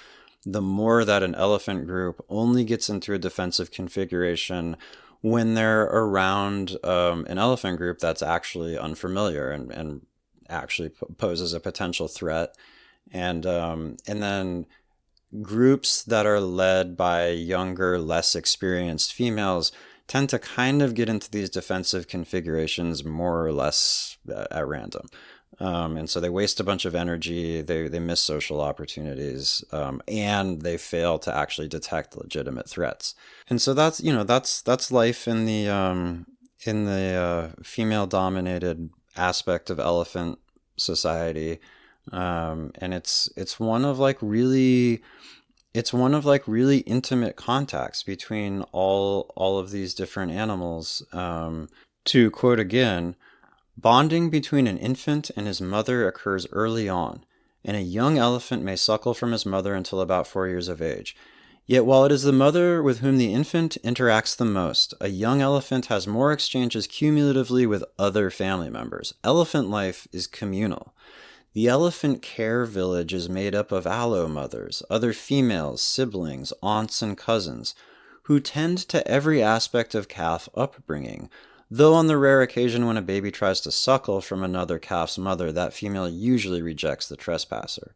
the more that an elephant group only gets into a defensive configuration when they're around an elephant group that's actually unfamiliar and actually poses a potential threat. And then groups that are led by younger, less experienced females tend to kind of get into these defensive configurations more or less at random. And so they waste a bunch of energy, they miss social opportunities, and they fail to actually detect legitimate threats. And so that's life in the female-dominated aspect of elephant society, and it's one of really intimate contacts between all of these different animals. To quote again, bonding between an infant and his mother occurs early on, and a young elephant may suckle from his mother until about 4 years of age. Yet while it is the mother with whom the infant interacts the most, a young elephant has more exchanges cumulatively with other family members. Elephant life is communal. The elephant care village is made up of allo mothers, other females, siblings, aunts, and cousins, who tend to every aspect of calf upbringing, though on the rare occasion when a baby tries to suckle from another calf's mother, that female usually rejects the trespasser.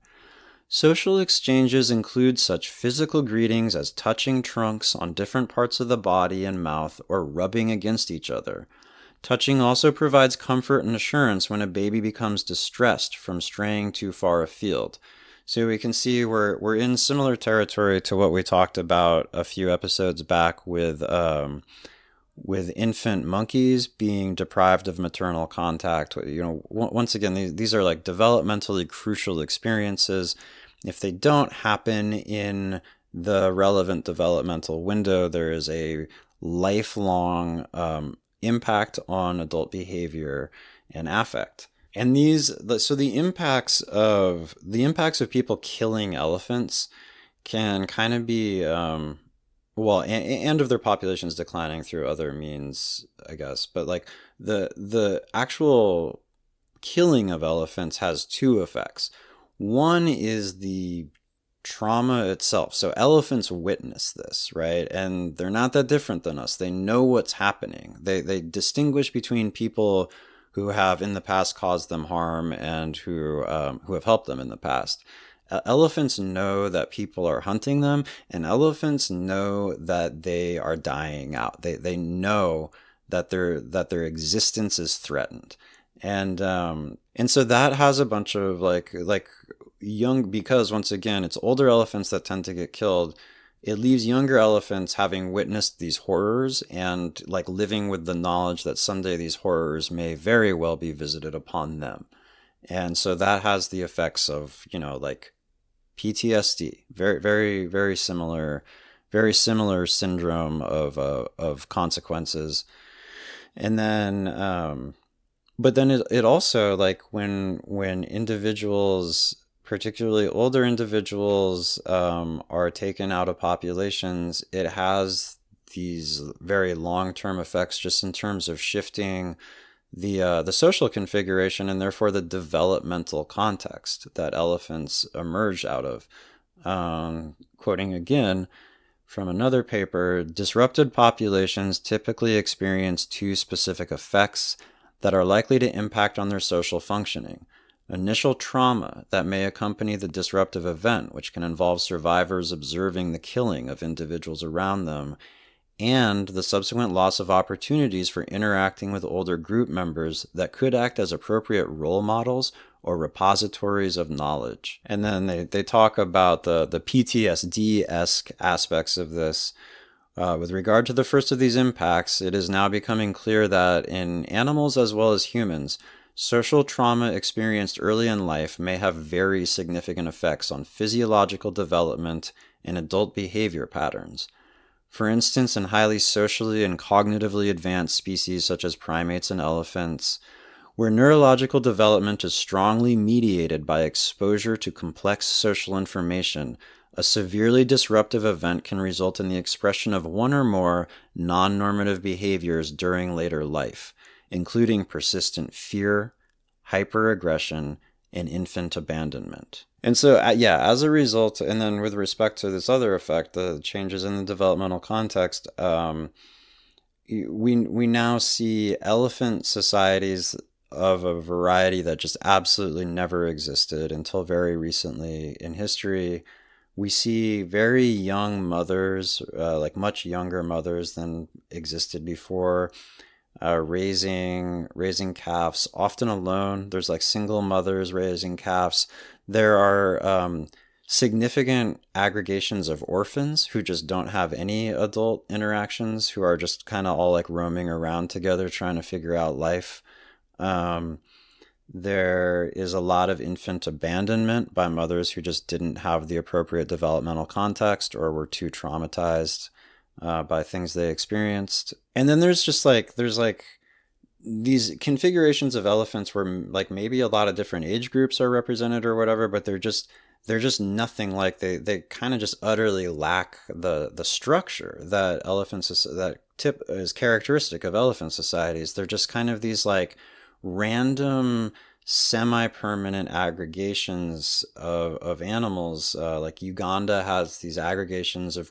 Social exchanges include such physical greetings as touching trunks on different parts of the body and mouth or rubbing against each other. Touching also provides comfort and assurance when a baby becomes distressed from straying too far afield. So we can see we're in similar territory to what we talked about a few episodes back with infant monkeys being deprived of maternal contact. Once again, these are like developmentally crucial experiences, if they don't happen in the relevant developmental window, there is a lifelong impact on adult behavior and affect. And the impacts of people killing elephants can kind of be, and of their populations declining through other means, I guess. But like the actual killing of elephants has two effects. One is the trauma itself. So elephants witness this, right? And they're not that different than us. They know what's happening. They distinguish between people who have in the past caused them harm and who have helped them in the past. Elephants know that people are hunting them, and elephants know that they are dying out. They know that their existence is threatened, and so that has a bunch of like young, because once again it's older elephants that tend to get killed. It leaves younger elephants having witnessed these horrors and like living with the knowledge that someday these horrors may very well be visited upon them. And so that has the effects of, like PTSD, very, very, very similar syndrome of consequences. And then, but then it also, like when individuals, particularly older individuals, are taken out of populations, it has these very long-term effects just in terms of shifting the social configuration and therefore the developmental context that elephants emerge out of. Quoting again from another paper, disrupted populations typically experience two specific effects that are likely to impact on their social functioning. Initial trauma that may accompany the disruptive event, which can involve survivors observing the killing of individuals around them, and the subsequent loss of opportunities for interacting with older group members that could act as appropriate role models or repositories of knowledge. And then they talk about the PTSD-esque aspects of this. With regard to the first of these impacts, it is now becoming clear that in animals as well as humans, social trauma experienced early in life may have very significant effects on physiological development and adult behavior patterns. For instance, in highly socially and cognitively advanced species such as primates and elephants, where neurological development is strongly mediated by exposure to complex social information, a severely disruptive event can result in the expression of one or more non-normative behaviors during later life, including persistent fear, hyperaggression, and infant abandonment. And so, as a result, and then with respect to this other effect, the changes in the developmental context, we now see elephant societies of a variety that just absolutely never existed until very recently in history. We see very young mothers, like much younger mothers than existed before, raising calves, often alone. There's like single mothers raising calves. There are significant aggregations of orphans who just don't have any adult interactions, who are just kind of all like roaming around together trying to figure out life. There is a lot of infant abandonment by mothers who just didn't have the appropriate developmental context or were too traumatized by things they experienced. And then there's these configurations of elephants where like maybe a lot of different age groups are represented or whatever, but they're just nothing like, they kind of just utterly lack the structure that is characteristic of elephant societies. They're just kind of these like random semi-permanent aggregations of animals. Like Uganda has these aggregations of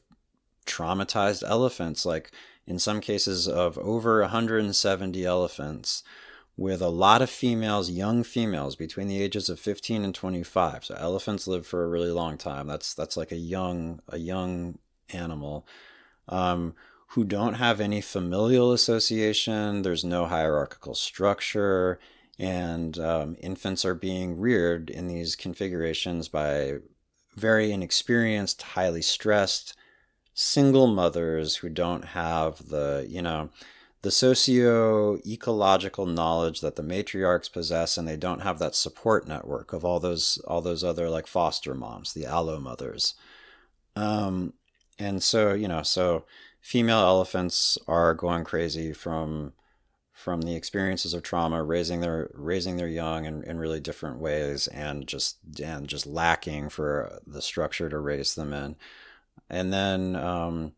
traumatized elephants, like in some cases of over 170 elephants, with a lot of females, young females between the ages of 15 and 25. So elephants live for a really long time. That's like a young animal, who don't have any familial association. There's no hierarchical structure, and infants are being reared in these configurations by very inexperienced, highly stressed single mothers who don't have the the socio-ecological knowledge that the matriarchs possess, and they don't have that support network of all those other like foster moms, the allo mothers. And so female elephants are going crazy from the experiences of trauma, raising their young in really different ways, and just lacking for the structure to raise them in. And then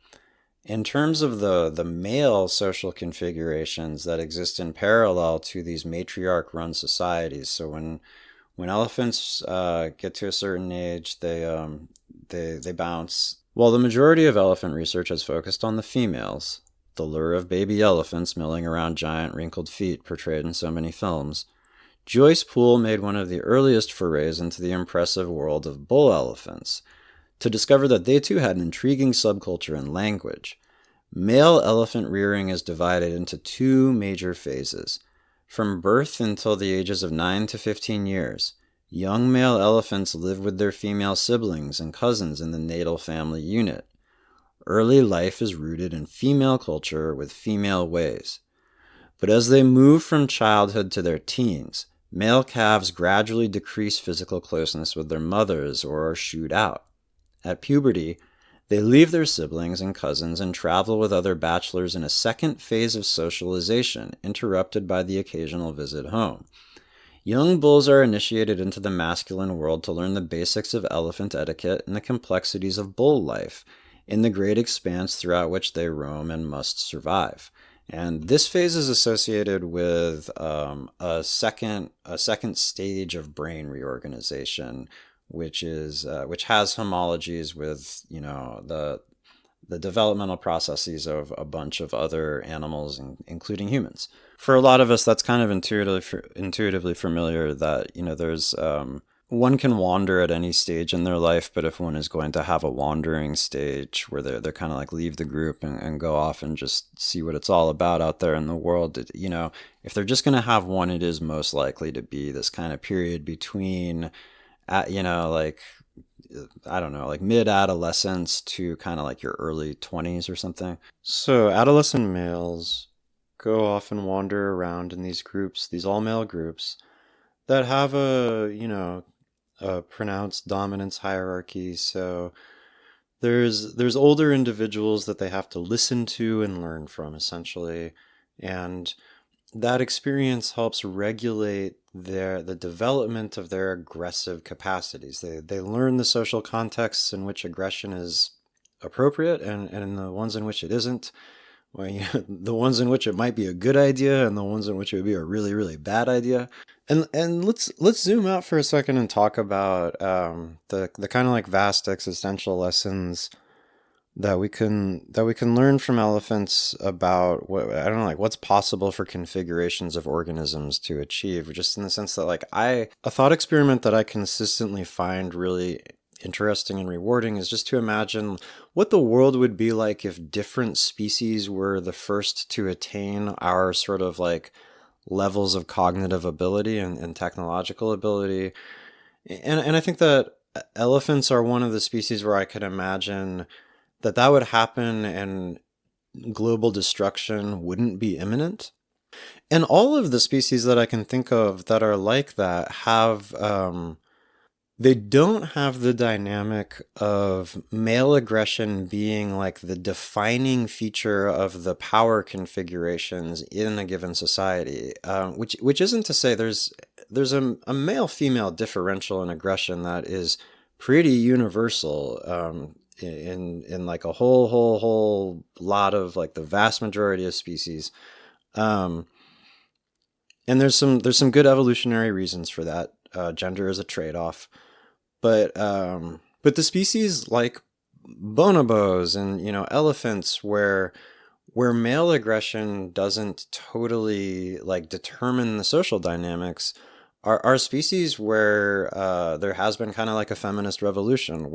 in terms of the male social configurations that exist in parallel to these matriarch-run societies, so when elephants get to a certain age, they bounce. While the majority of elephant research has focused on the females, the lure of baby elephants milling around giant wrinkled feet portrayed in so many films, Joyce Poole made one of the earliest forays into the impressive world of bull elephants, to discover that they too had an intriguing subculture and language. Male elephant rearing is divided into two major phases. From birth until the ages of 9 to 15 years, young male elephants live with their female siblings and cousins in the natal family unit. Early life is rooted in female culture with female ways. But as they move from childhood to their teens, male calves gradually decrease physical closeness with their mothers or are shooed out. At puberty, they leave their siblings and cousins and travel with other bachelors in a second phase of socialization, interrupted by the occasional visit home. Young bulls are initiated into the masculine world to learn the basics of elephant etiquette and the complexities of bull life in the great expanse throughout which they roam and must survive. And this phase is associated with a second stage of brain reorganization, which has homologies with the developmental processes of a bunch of other animals, including humans. For a lot of us, that's kind of intuitively familiar that there's one can wander at any stage in their life, but if one is going to have a wandering stage where they're kind of like leave the group and go off and just see what it's all about out there in the world, if they're just going to have one, it is most likely to be this kind of period between like mid-adolescence to kind of like your early 20s or something. So adolescent males go off and wander around in these groups, these all-male groups that have a pronounced dominance hierarchy. So there's older individuals that they have to listen to and learn from, essentially, and that experience helps regulate the development of their aggressive capacities. They learn the social contexts in which aggression is appropriate and the ones in which it isn't. Well, the ones in which it might be a good idea and the ones in which it would be a really, really bad idea. And let's zoom out for a second and talk about the kind of like vast existential lessons that we can learn from elephants about what's possible for configurations of organisms to achieve, just in the sense that a thought experiment that I consistently find really interesting and rewarding is just to imagine what the world would be like if different species were the first to attain our sort of like levels of cognitive ability and technological ability. And I think that elephants are one of the species where I could imagine that would happen and global destruction wouldn't be imminent. And all of the species that I can think of that are like that have, they don't have the dynamic of male aggression being like the defining feature of the power configurations in a given society, which isn't to say there's a male-female differential in aggression that is pretty universal, in like a whole lot of like the vast majority of species, and there's some good evolutionary reasons for that. Gender is a trade-off, but the species like bonobos and elephants where male aggression doesn't totally like determine the social dynamics are species where there has been kind of like a feminist revolution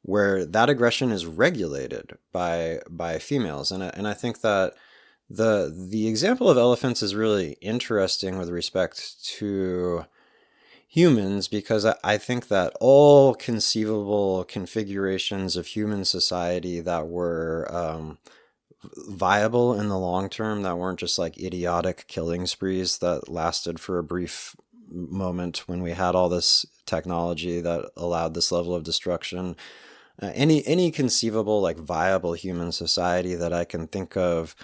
where that aggression is regulated by females, and I think that the example of elephants is really interesting with respect to humans, because I think that all conceivable configurations of human society that were viable in the long term, that weren't just like idiotic killing sprees that lasted for a brief moment when we had all this technology that allowed this level of destruction. Any conceivable like viable human society that I can think of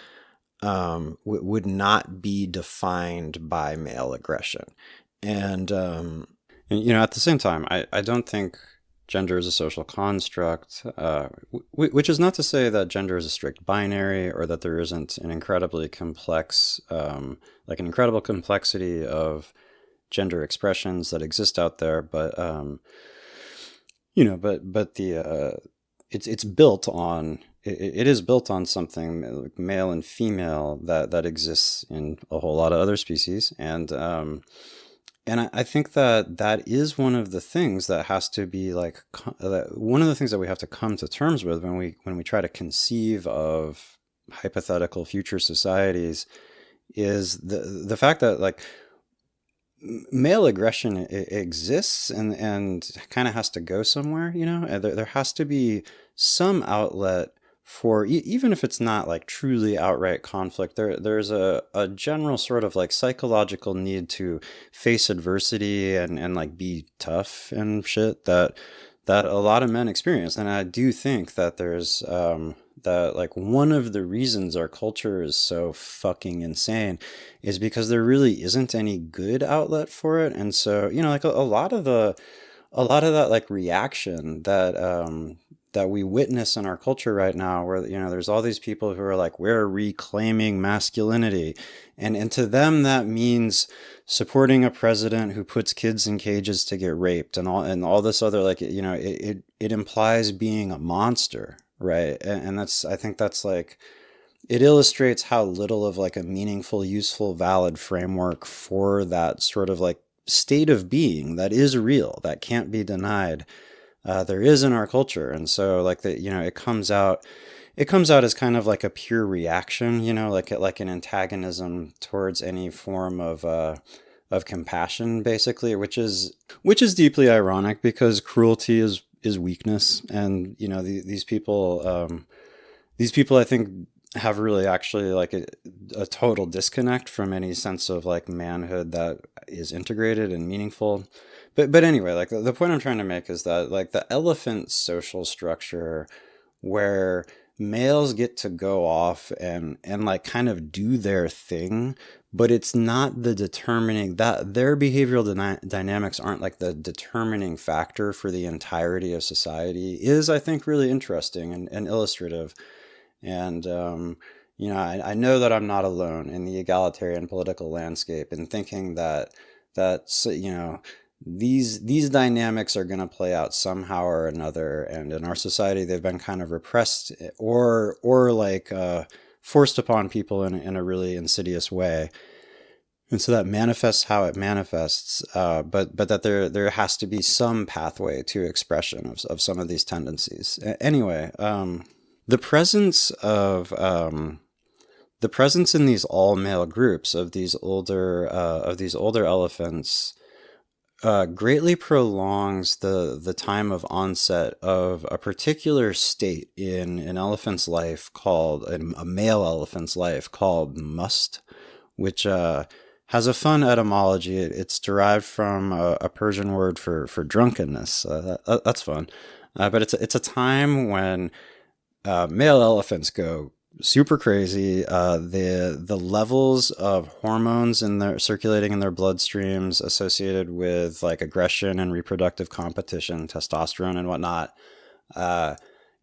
would not be defined by male aggression. And at the same time, I don't think gender is a social construct, which is not to say that gender is a strict binary or that there isn't an incredibly complex, like an incredible complexity of gender expressions that exist out there. But, it's built on, it is built on something like male and female that exists in a whole lot of other species. And I think that is one of the things that has to be like one of the things that we have to come to terms with when we try to conceive of hypothetical future societies, is the fact that like male aggression exists and kind of has to go somewhere. There has to be some outlet for, even if it's not like truly outright conflict, there's a general sort of like psychological need to face adversity and like be tough and shit that a lot of men experience. And I do think that there's that like one of the reasons our culture is so fucking insane is because there really isn't any good outlet for it. And so, like a lot of that like reaction that we witness in our culture right now, where there's all these people who are like, we're reclaiming masculinity, and to them that means supporting a president who puts kids in cages to get raped and all this other, like, it implies being a monster, right? And I think that's like, it illustrates how little of like a meaningful, useful, valid framework for that sort of like state of being that is real, that can't be denied, there is in our culture. And so like it comes out as kind of like a pure reaction, like an antagonism towards any form of compassion, basically, which is deeply ironic because cruelty is weakness. And, these people I think have really actually like a total disconnect from any sense of like manhood that is integrated and meaningful. But anyway, like the point I'm trying to make is that like the elephant social structure where males get to go off and like kind of do their thing, but it's not the determining, that their behavioral dynamics aren't like the determining factor for the entirety of society, is, I think, really interesting and illustrative. And, I know that I'm not alone in the egalitarian political landscape in thinking that these dynamics are going to play out somehow or another, and in our society they've been kind of repressed or like forced upon people in a really insidious way, and so that manifests how it manifests, but that there has to be some pathway to expression of some of these tendencies. Anyway, the presence in these all male groups of these older elephants greatly prolongs the time of onset of a particular state in an elephant's life called, a male elephant's life called must, which has a fun etymology. It's derived from a Persian word for drunkenness. That's fun. But it's a time when male elephants go super crazy. The levels of hormones circulating in their bloodstreams associated with like aggression and reproductive competition, testosterone and whatnot,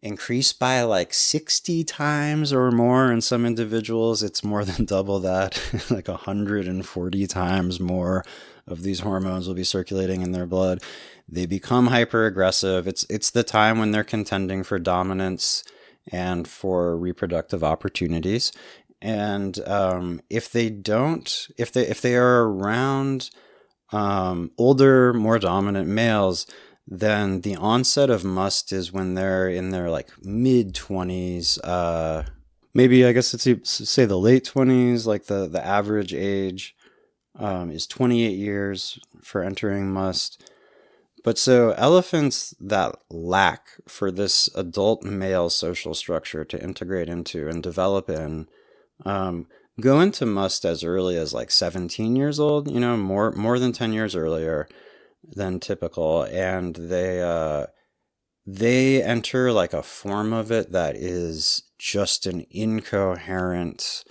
increase by like 60 times or more. In some individuals, it's more than double that, like 140 times more of these hormones will be circulating in their blood. They become hyper aggressive. It's the time when they're contending for dominance and for reproductive opportunities. And if they are around older, more dominant males, then the onset of must is when they're in their like mid 20s, maybe I guess let's say the late 20s. Like the average age is 28 years for entering must. But so elephants that lack for this adult male social structure to integrate into and develop in, go into must as early as like 17 years old, more than 10 years earlier than typical. And they enter like a form of it that is just an incoherent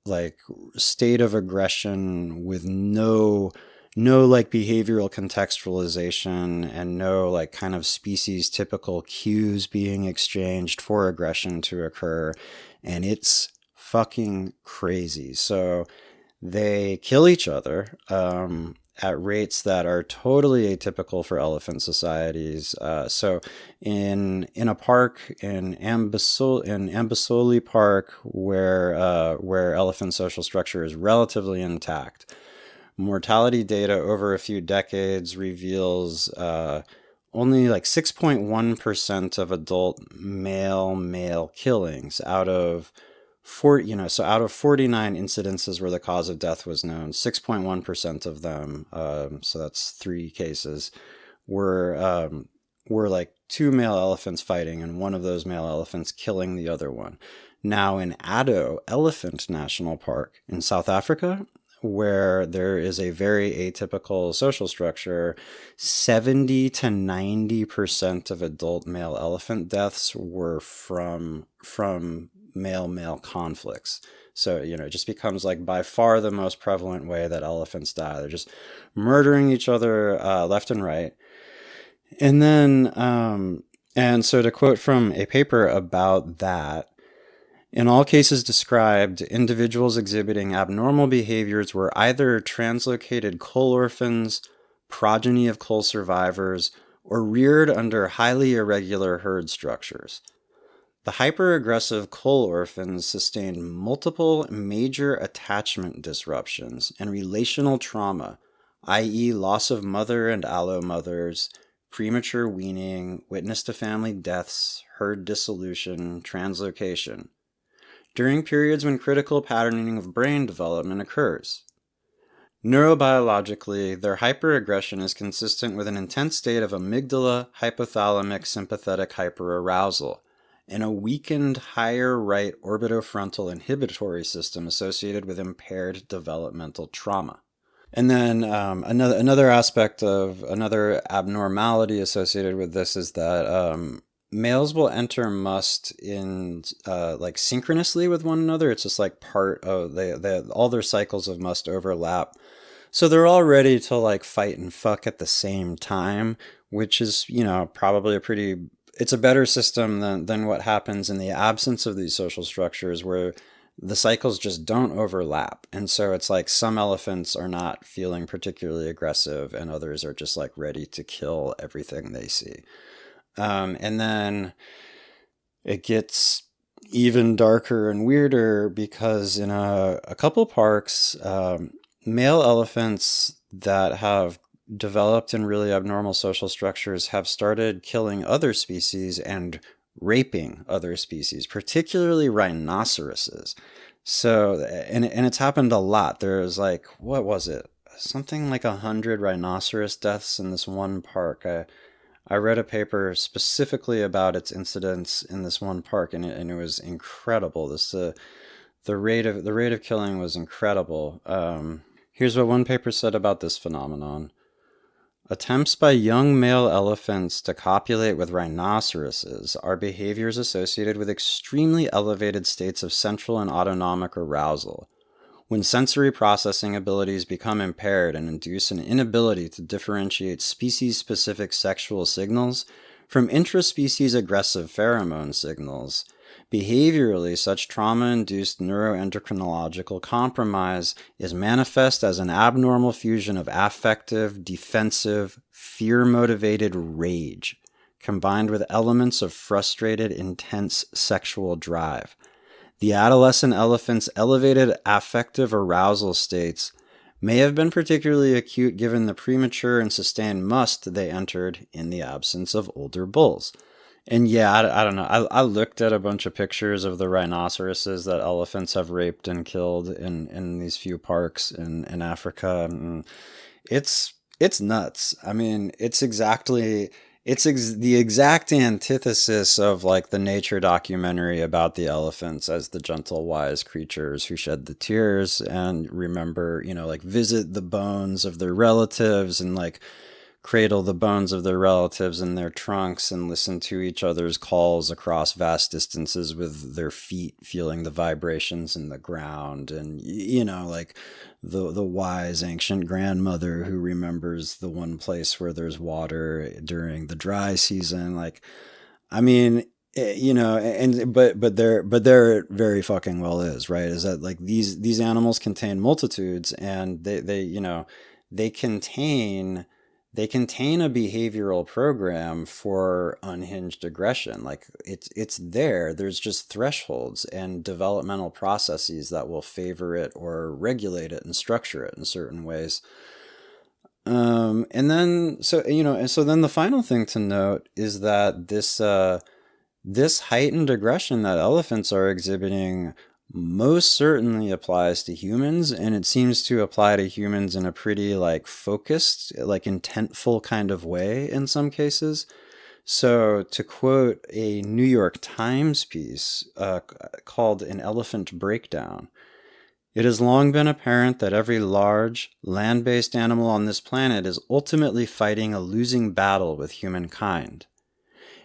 like state of aggression with no like behavioral contextualization and no like kind of species typical cues being exchanged for aggression to occur. And it's fucking crazy. So they kill each other at rates that are totally atypical for elephant societies. So in a park in Ambosoli Park, where elephant social structure is relatively intact, mortality data over a few decades reveals only like 6.1% of adult male killings out of out of 49 incidences where the cause of death was known, 6.1% of them, so that's 3 cases, were like 2 male elephants fighting and one of those male elephants killing the other one. Now in Addo Elephant National Park in South Africa, where there is a very atypical social structure, 70 to 90% of adult male elephant deaths were from male conflicts. So, it just becomes like by far the most prevalent way that elephants die. They're just murdering each other left and right. And then, and so to quote from a paper about that, in all cases described, individuals exhibiting abnormal behaviors were either translocated coal orphans, progeny of coal survivors, or reared under highly irregular herd structures. The hyper-aggressive coal orphans sustained multiple major attachment disruptions and relational trauma, i.e. loss of mother and allo mothers, premature weaning, witness to family deaths, herd dissolution, translocation, during periods when critical patterning of brain development occurs. Neurobiologically, their hyperaggression is consistent with an intense state of amygdala hypothalamic sympathetic hyperarousal and a weakened higher right orbitofrontal inhibitory system associated with impaired developmental trauma. And then another aspect of another abnormality associated with this is that males will enter must in like synchronously with one another. It's just like part of all their cycles of must overlap. So they're all ready to like fight and fuck at the same time, which is, probably it's a better system than what happens in the absence of these social structures where the cycles just don't overlap. And so it's like some elephants are not feeling particularly aggressive and others are just like ready to kill everything they see. And then it gets even darker and weirder because in a couple parks, male elephants that have developed in really abnormal social structures have started killing other species and raping other species, particularly rhinoceroses. So, and it's happened a lot. There's like, what was it? Something like 100 rhinoceros deaths in this one park. I read a paper specifically about its incidents in this one park, and it was incredible. The rate of killing was incredible. Here's what one paper said about this phenomenon. Attempts by young male elephants to copulate with rhinoceroses are behaviors associated with extremely elevated states of central and autonomic arousal. When sensory processing abilities become impaired and induce an inability to differentiate species-specific sexual signals from intraspecies aggressive pheromone signals, behaviorally, such trauma-induced neuroendocrinological compromise is manifest as an abnormal fusion of affective, defensive, fear-motivated rage, combined with elements of frustrated, intense sexual drive. The adolescent elephant's elevated affective arousal states may have been particularly acute given the premature and sustained must they entered in the absence of older bulls. And yeah, I don't know. I looked at a bunch of pictures of the rhinoceroses that elephants have raped and killed in these few parks in Africa. And it's It's nuts. I mean, the exact antithesis of like the nature documentary about the elephants as the gentle, wise creatures who shed the tears and remember, like visit the bones of their relatives and like cradle the bones of their relatives in their trunks and listen to each other's calls across vast distances with their feet feeling the vibrations in the ground. And, like the wise ancient grandmother who remembers the one place where there's water during the dry season. Like, I mean, but there very fucking well is, right? Is that like these animals contain multitudes and they contain a behavioral program for unhinged aggression. Like it's there. There's just thresholds and developmental processes that will favor it or regulate it and structure it in certain ways. And then the final thing to note is that this heightened aggression that elephants are exhibiting most certainly applies to humans, and it seems to apply to humans in a pretty like focused, like intentful kind of way in some cases. So to quote a New York Times piece called "An Elephant Breakdown," it has long been apparent that every large, land-based animal on this planet is ultimately fighting a losing battle with humankind.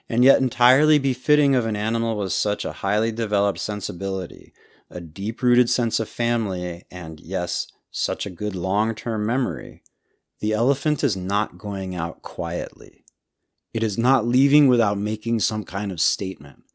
And yet entirely befitting of an animal with such a highly developed sensibility, a deep-rooted sense of family, and yes, such a good long-term memory, the elephant is not going out quietly. It is not leaving without making some kind of statement,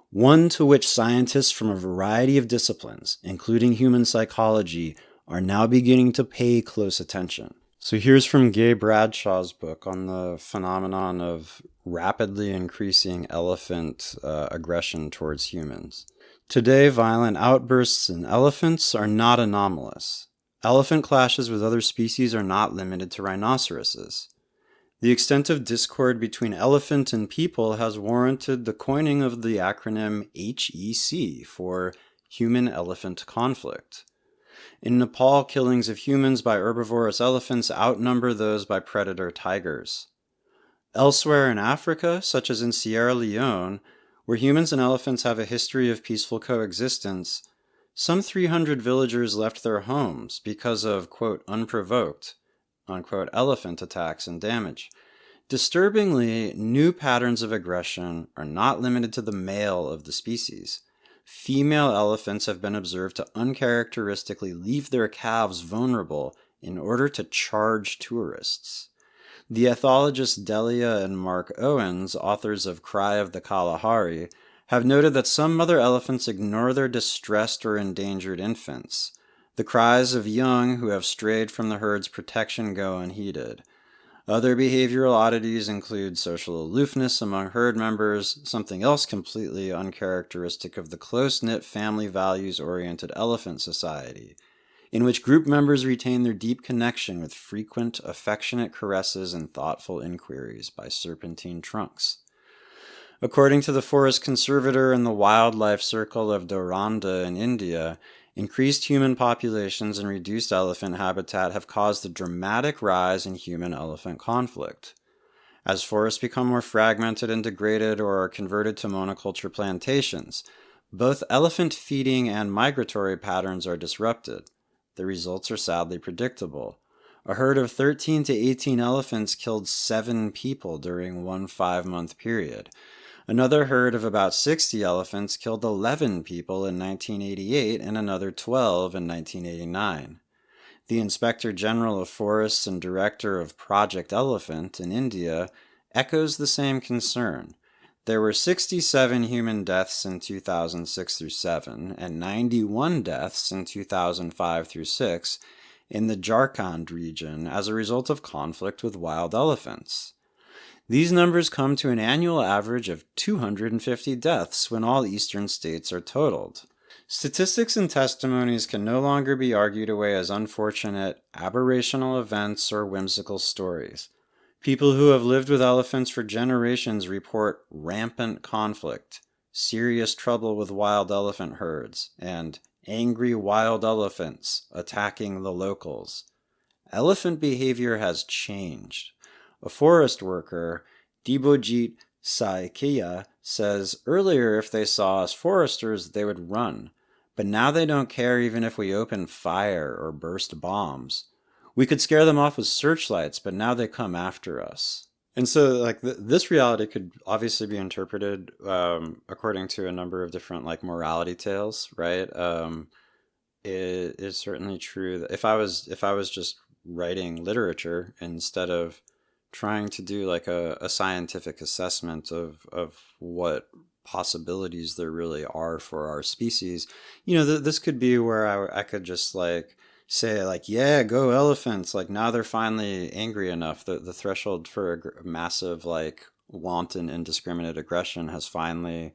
one to which scientists from a variety of disciplines, including human psychology, are now beginning to pay close attention. So here's from Gay Bradshaw's book on the phenomenon of rapidly increasing elephant aggression towards humans. Today, violent outbursts in elephants are not anomalous. Elephant clashes with other species are not limited to rhinoceroses. The extent of discord between elephant and people has warranted the coining of the acronym HEC for human-elephant conflict. In Nepal, killings of humans by herbivorous elephants outnumber those by predator tigers. Elsewhere in Africa, such as in Sierra Leone, where humans and elephants have a history of peaceful coexistence, some 300 villagers left their homes because of, quote, unprovoked, unquote, elephant attacks and damage. Disturbingly, new patterns of aggression are not limited to the male of the species. Female elephants have been observed to uncharacteristically leave their calves vulnerable in order to charge tourists. The ethologists Delia and Mark Owens, authors of Cry of the Kalahari, have noted that some mother elephants ignore their distressed or endangered infants. The cries of young who have strayed from the herd's protection go unheeded. Other behavioral oddities include social aloofness among herd members, something else completely uncharacteristic of the close-knit family values-oriented elephant society, in which group members retain their deep connection with frequent, affectionate caresses and thoughtful inquiries by serpentine trunks. According to the forest conservator in the wildlife circle of Doranda in India, increased human populations and reduced elephant habitat have caused a dramatic rise in human-elephant conflict. As forests become more fragmented and degraded or are converted to monoculture plantations, both elephant feeding and migratory patterns are disrupted. The results are sadly predictable. A herd of 13 to 18 elephants killed 7 people during one 5-month period. Another herd of about 60 elephants killed 11 people in 1988 and another 12 in 1989. The Inspector General of Forests and Director of Project Elephant in India echoes the same concern. There were 67 human deaths in 2006 through 7 and 91 deaths in 2005 through 6 in the Jharkhand region as a result of conflict with wild elephants. These numbers come to an annual average of 250 deaths when all eastern states are totaled. Statistics and testimonies can no longer be argued away as unfortunate, aberrational events or whimsical stories. People who have lived with elephants for generations report rampant conflict, serious trouble with wild elephant herds, and angry wild elephants attacking the locals. Elephant behavior has changed. A forest worker, Dibojit Saikiya, says earlier if they saw us foresters, they would run. But now they don't care even if we open fire or burst bombs. We could scare them off with searchlights, but now they come after us. And so, like, this reality could obviously be interpreted according to a number of different, like, morality tales, right? It is certainly true that if I was just writing literature instead of trying to do like a scientific assessment of what possibilities there really are for our species, this could be where I could just like say like, yeah, go elephants. Like now they're finally angry enough. The threshold for a massive like wanton indiscriminate aggression has finally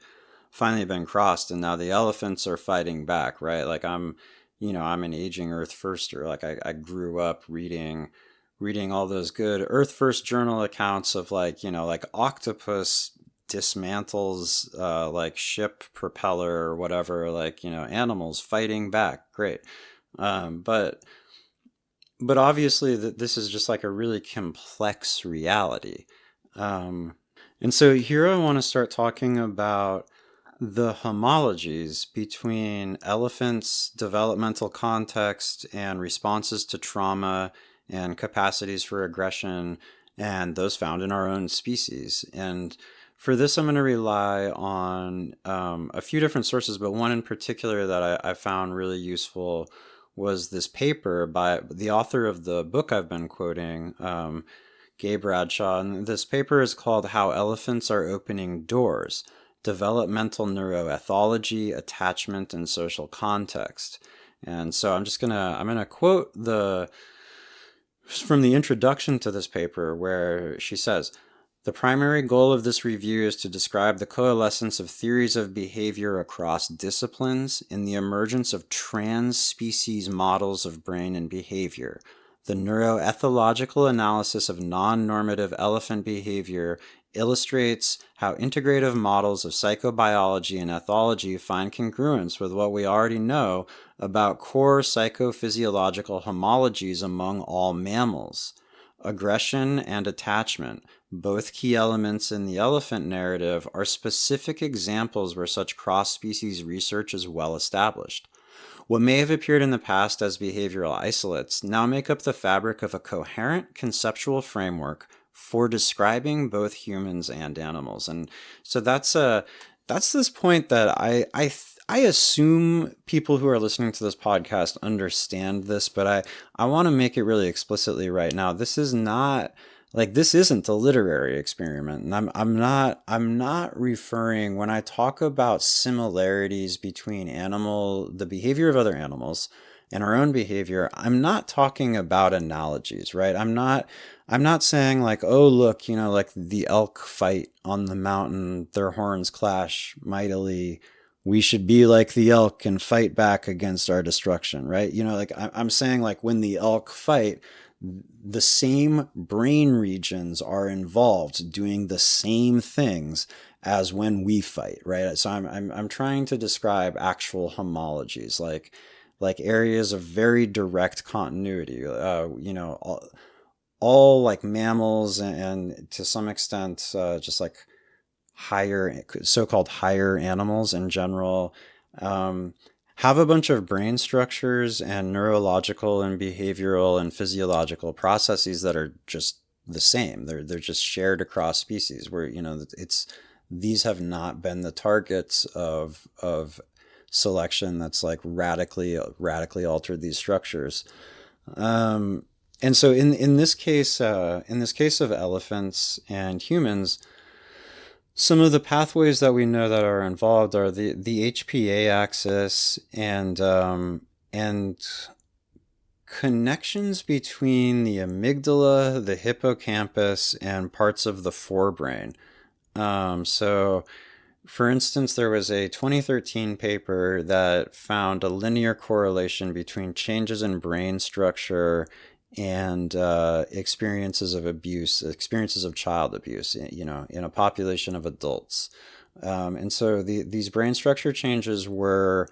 been crossed, and now the elephants are fighting back, right? Like I'm an aging Earth Firster. Like I grew up reading all those good Earth First journal accounts of like octopus dismantles like ship propeller or whatever, like animals fighting back. Great. But obviously this is just like a really complex reality. And so here I want to start talking about the homologies between elephants' developmental context and responses to trauma and capacities for aggression and those found in our own species. And for this, I'm going to rely on a few different sources, but one in particular that I found really useful was this paper by the author of the book I've been quoting, Gay Bradshaw. And this paper is called How Elephants Are Opening Doors: Developmental Neuroethology, Attachment, and Social Context. And so I'm going to quote from the introduction to this paper, where she says, "The primary goal of this review is to describe the coalescence of theories of behavior across disciplines in the emergence of trans-species models of brain and behavior. The neuroethological analysis of non-normative elephant behavior illustrates how integrative models of psychobiology and ethology find congruence with what we already know about core psychophysiological homologies among all mammals. Aggression and attachment, both key elements in the elephant narrative, are specific examples where such cross-species research is well established. What may have appeared in the past as behavioral isolates now make up the fabric of a coherent conceptual framework for describing both humans and animals." And so that's this point that I assume people who are listening to this podcast understand this, but I want to make it really explicitly right now. This isn't a literary experiment, and I'm not referring, when I talk about similarities between the behavior of other animals and our own behavior, I'm not talking about analogies, right? I'm not saying like, oh, look, like the elk fight on the mountain, their horns clash mightily, we should be like the elk and fight back against our destruction, right? Like I'm saying, like, when the elk fight, the same brain regions are involved doing the same things as when we fight, right? So I'm trying to describe actual homologies, like areas of very direct continuity. All like mammals and to some extent just like so-called higher animals in general have a bunch of brain structures and neurological and behavioral and physiological processes that are just the same. They're just shared across species, where these have not been the targets of selection that's like radically altered these structures. And so in this case of elephants and humans, some of the pathways that we know that are involved are the HPA axis and connections between the amygdala, the hippocampus, and parts of the forebrain. So, for instance, there was a 2013 paper that found a linear correlation between changes in brain structure and experiences of child abuse, in a population of adults. And so these brain structure changes were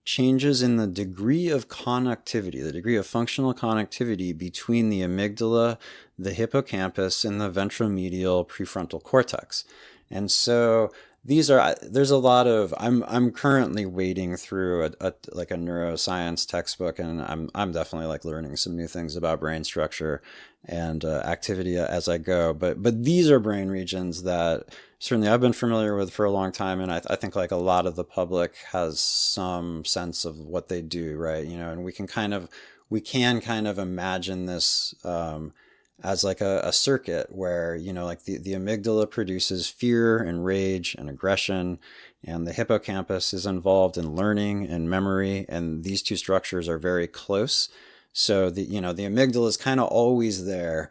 changes in the degree of connectivity, the degree of functional connectivity between the amygdala, the hippocampus, and the ventromedial prefrontal cortex. And so there's a lot of, I'm currently wading through a neuroscience textbook, and I'm definitely like learning some new things about brain structure and activity as I go. But these are brain regions that certainly I've been familiar with for a long time, and I think like a lot of the public has some sense of what they do, right? And we can kind of imagine this as like a circuit where, like the amygdala produces fear and rage and aggression, and the hippocampus is involved in learning and memory, and these two structures are very close. So the amygdala is kind of always there.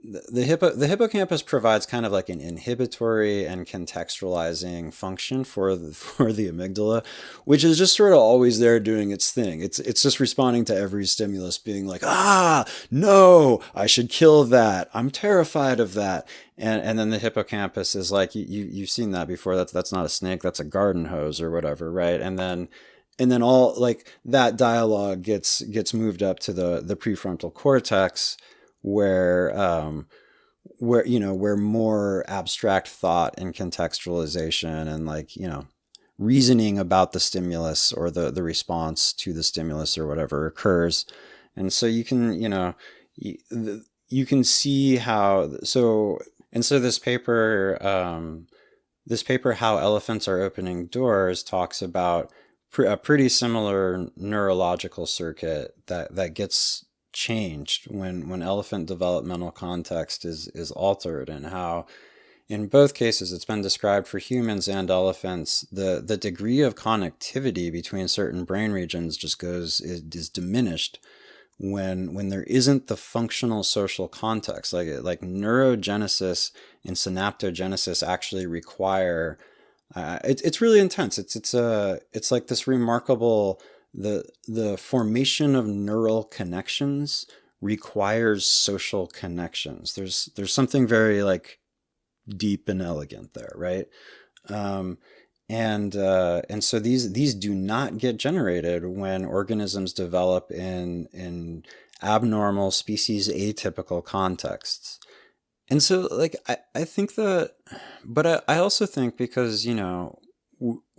The hippocampus provides kind of like an inhibitory and contextualizing function for the amygdala, which is just sort of always there doing its thing. It's just responding to every stimulus, being like, no, I should kill that. I'm terrified of that. And then the hippocampus is like, you've seen that before. That's not a snake. That's a garden hose or whatever, right? And then all like that dialogue gets moved up to the prefrontal cortex, where more abstract thought and contextualization and like, reasoning about the stimulus or the response to the stimulus or whatever occurs. And so you can, you can see how, so this paper, How Elephants Are Opening Doors, talks about a pretty similar neurological circuit that gets changed when elephant developmental context is altered, and how in both cases it's been described for humans and elephants, the degree of connectivity between certain brain regions just is diminished when there isn't the functional social context. Like neurogenesis and synaptogenesis actually require it's really intense. It's like this remarkable, the formation of neural connections requires social connections. There's something very like deep and elegant there, right? And so these do not get generated when organisms develop in abnormal species atypical contexts. And so like I think that, but I also think because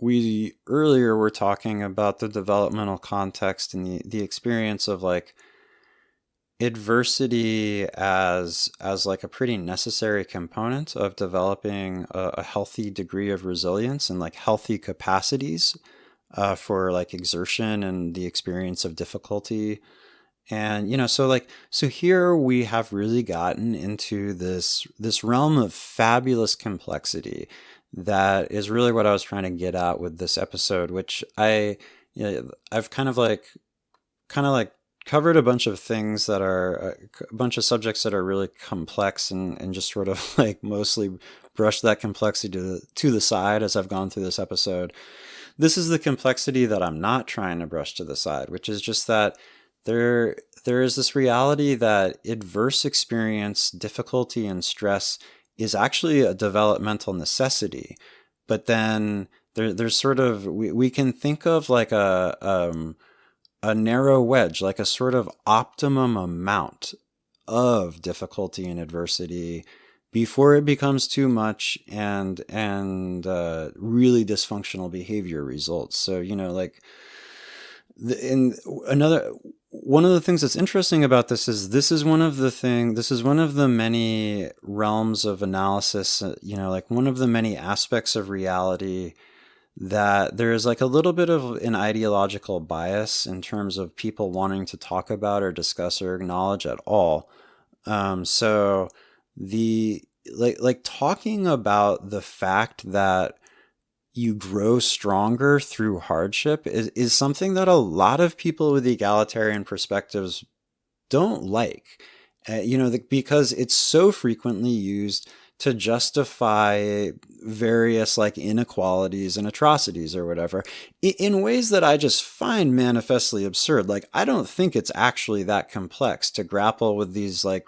we earlier were talking about the developmental context and the experience of like adversity as like a pretty necessary component of developing a healthy degree of resilience and like healthy capacities for like exertion and the experience of difficulty. And so here we have really gotten into this realm of fabulous complexity that is really what I was trying to get at with this episode, which I've kind of like covered a bunch of things that are a bunch of subjects that are really complex, and just sort of like mostly brushed that complexity to the side as I've gone through this episode. This is the complexity that I'm not trying to brush to the side, which is just that there is this reality that adverse experience, difficulty, and stress is actually a developmental necessity. But then there's sort of, we can think of like a narrow wedge, like a sort of optimum amount of difficulty and adversity before it becomes too much and really dysfunctional behavior results. So, one of the things that's interesting about this is one of the many realms of analysis, like one of the many aspects of reality that there is like a little bit of an ideological bias in terms of people wanting to talk about or discuss or acknowledge at all. So the talking about the fact that you grow stronger through hardship is something that a lot of people with egalitarian perspectives don't like, because it's so frequently used to justify various like inequalities and atrocities or whatever in ways that I just find manifestly absurd. Like, I don't think it's actually that complex to grapple with these, like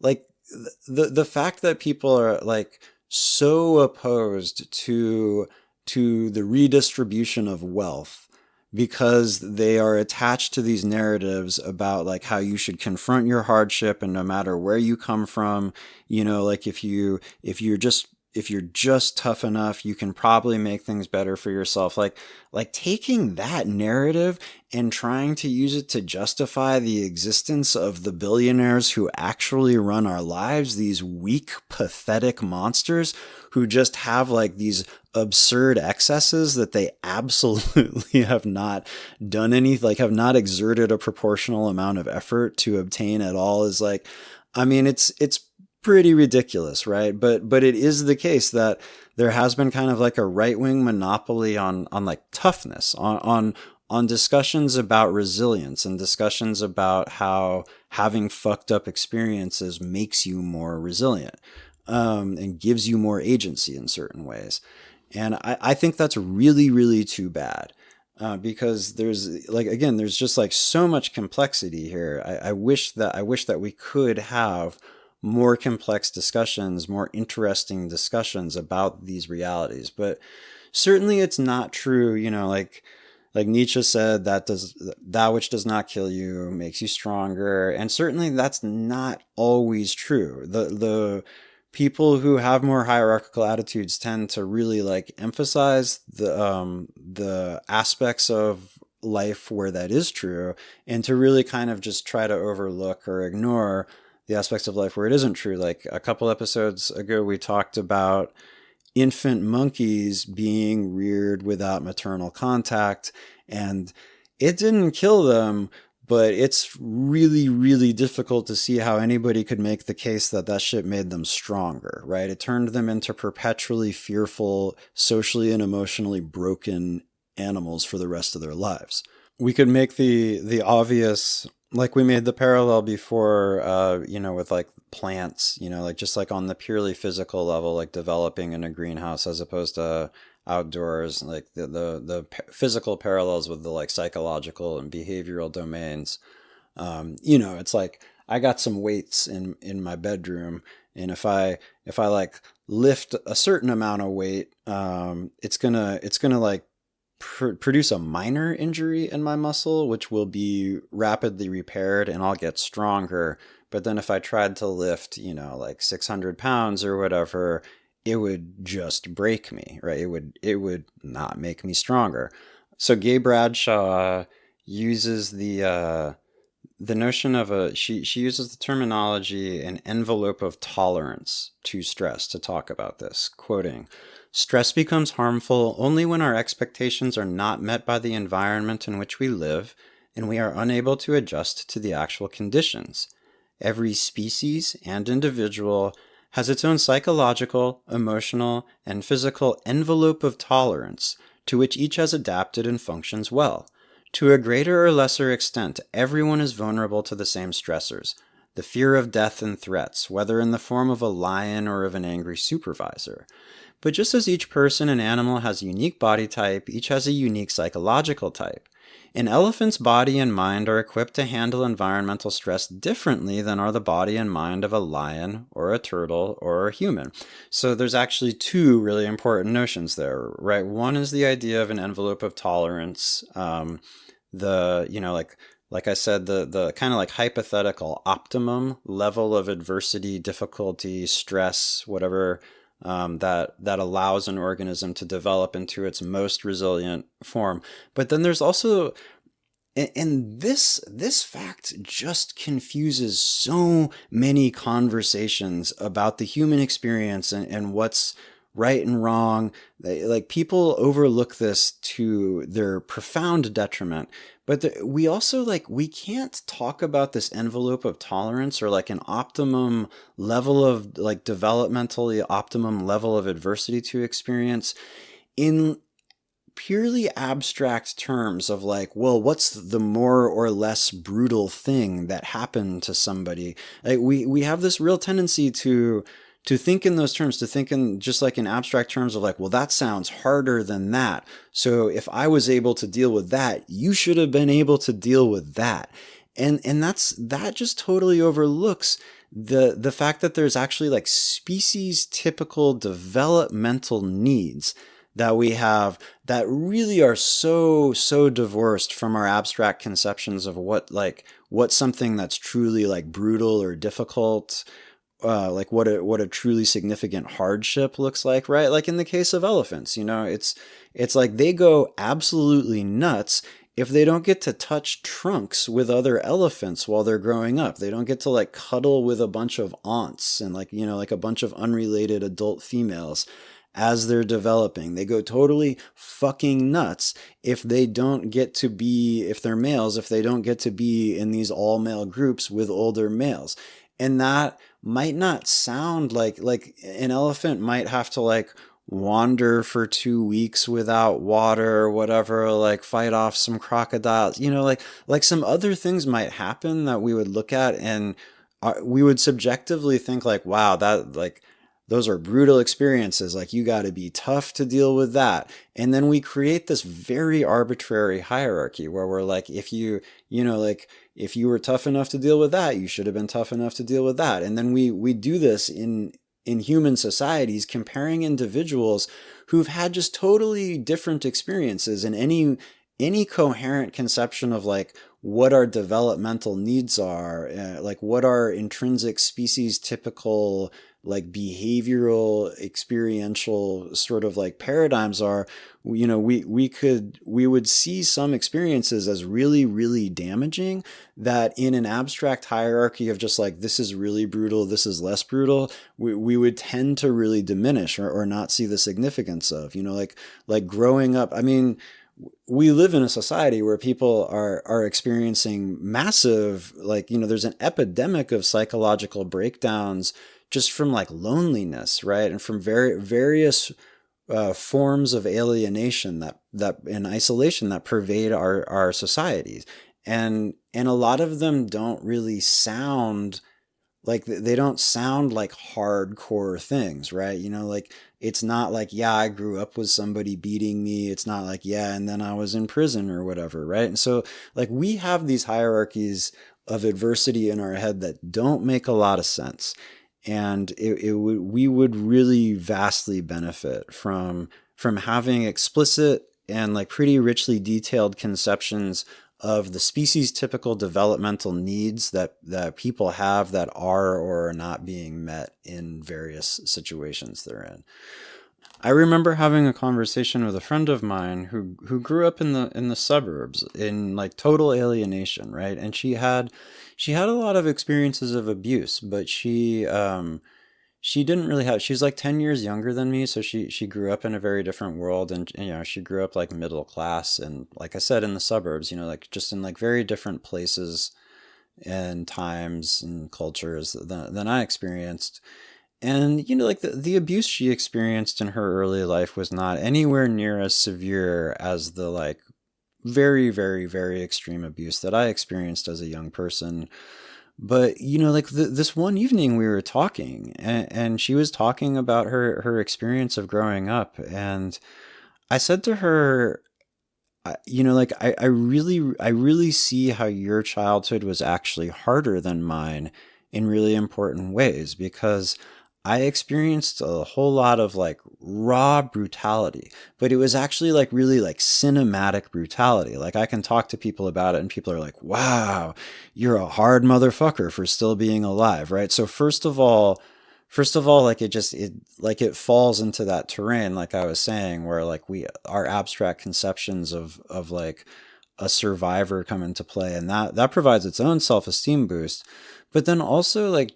the fact that people are like so opposed to to the redistribution of wealth because they are attached to these narratives about like how you should confront your hardship, and no matter where you come from, like if you're just tough enough, you can probably make things better for yourself. Like taking that narrative and trying to use it to justify the existence of the billionaires who actually run our lives, these weak, pathetic monsters who just have like these absurd excesses that they absolutely have not done have not exerted a proportional amount of effort to obtain at all, is like, I mean, it's pretty ridiculous, right? But it is the case that there has been kind of like a right-wing monopoly on like toughness, on discussions about resilience, and discussions about how having fucked up experiences makes you more resilient, and gives you more agency in certain ways. And I think that's really, really too bad. Because there's just like so much complexity here. I wish that we could have more complex discussions, more interesting discussions about these realities. But certainly it's not true, like Nietzsche said, that which does not kill you makes you stronger. And certainly that's not always true. The people who have more hierarchical attitudes tend to really like emphasize the aspects of life where that is true, and to really kind of just try to overlook or ignore the aspects of life where it isn't true. Like a couple episodes ago, we talked about infant monkeys being reared without maternal contact, and it didn't kill them, but it's really, really difficult to see how anybody could make the case that shit made them stronger, right? It turned them into perpetually fearful, socially and emotionally broken animals for the rest of their lives. We could make the obvious, like we made the parallel before, with like plants, like just like on the purely physical level, like developing in a greenhouse as opposed to outdoors, like the physical parallels with the like psychological and behavioral domains. It's like I got some weights in my bedroom, and if I like lift a certain amount of weight, it's gonna like produce a minor injury in my muscle, which will be rapidly repaired and I'll get stronger. But then if I tried to lift, like 600 pounds or whatever, it would just break me, right? It would not make me stronger. So Gay Bradshaw uses the notion of she uses the terminology an envelope of tolerance to stress to talk about this, quoting, "Stress becomes harmful only when our expectations are not met by the environment in which we live, and we are unable to adjust to the actual conditions. Every species and individual has its own psychological, emotional, and physical envelope of tolerance to which each has adapted and functions well. To a greater or lesser extent, everyone is vulnerable to the same stressors, the fear of death and threats, whether in the form of a lion or of an angry supervisor. But just as each person and animal has a unique body type, each has a unique psychological type. An elephant's body and mind are equipped to handle environmental stress differently than are the body and mind of a lion or a turtle or a human." So there's actually two really important notions there, right? One is the idea of an envelope of tolerance. Like I said, the kind of like hypothetical optimum level of adversity, difficulty, stress, whatever, that allows an organism to develop into its most resilient form. But then there's also, and this fact just confuses so many conversations about the human experience and what's right and wrong. Like people overlook this to their profound detriment. But we also we can't talk about this envelope of tolerance or like an optimum level of like developmentally optimum level of adversity to experience in purely abstract terms of like, well, what's the more or less brutal thing that happened to somebody? Like we have this real tendency to think in those terms, to think in just like in abstract terms of like, well, that sounds harder than that. So if I was able to deal with that, you should have been able to deal with that. And that just totally overlooks the fact that there's actually like species typical developmental needs that we have that really are so divorced from our abstract conceptions of what something that's truly like brutal or difficult, like what a truly significant hardship looks like, right? Like in the case of elephants, it's like they go absolutely nuts if they don't get to touch trunks with other elephants while they're growing up. They don't get to like cuddle with a bunch of aunts and like a bunch of unrelated adult females as they're developing. They go totally fucking nuts if they don't get to be, if they're males, if they don't get to be in these all male groups with older males. And that might not sound like an elephant might have to like wander for 2 weeks without water or whatever, like fight off some crocodiles, like some other things might happen that we would look at and we would subjectively think like, wow, that like those are brutal experiences. Like you got to be tough to deal with that. And then we create this very arbitrary hierarchy where we're like, if you were tough enough to deal with that, you should have been tough enough to deal with that. And then we do this in human societies, comparing individuals who've had just totally different experiences, and any coherent conception of like what our developmental needs are, like what our intrinsic species typical like behavioral experiential sort of like paradigms are, we would see some experiences as really, really damaging that in an abstract hierarchy of just like, this is really brutal, this is less brutal, we would tend to really diminish or not see the significance of, like growing up. I mean, we live in a society where people are experiencing massive, like, there's an epidemic of psychological breakdowns just from like loneliness, right? And from various forms of alienation that and isolation that pervade our societies. And a lot of them don't really sound like, they don't sound like hardcore things, right? Like it's not like, yeah, I grew up with somebody beating me. It's not like, yeah, and then I was in prison or whatever, right? And so like we have these hierarchies of adversity in our head that don't make a lot of sense. And we would really vastly benefit from having explicit and like pretty richly detailed conceptions of the species typical developmental needs that people have that are or are not being met in various situations they're in. I remember having a conversation with a friend of mine who grew up in the suburbs in like total alienation, right? And she had a lot of experiences of abuse, but she didn't really have, she's like 10 years younger than me. So she grew up in a very different world, and, she grew up like middle class. And like I said, in the suburbs, like just in like very different places and times and cultures than I experienced. And, like the abuse she experienced in her early life was not anywhere near as severe as the like very, very, very extreme abuse that I experienced as a young person. But, like this one evening we were talking and she was talking about her experience of growing up. And I said to her, like, I really see how your childhood was actually harder than mine in really important ways, because I experienced a whole lot of like raw brutality, but it was actually like really like cinematic brutality. Like I can talk to people about it and people are like, wow, you're a hard motherfucker for still being alive. Right. So first of all, like it falls into that terrain, like I was saying, where like our abstract conceptions of like a survivor come into play, and that provides its own self-esteem boost. But then also like,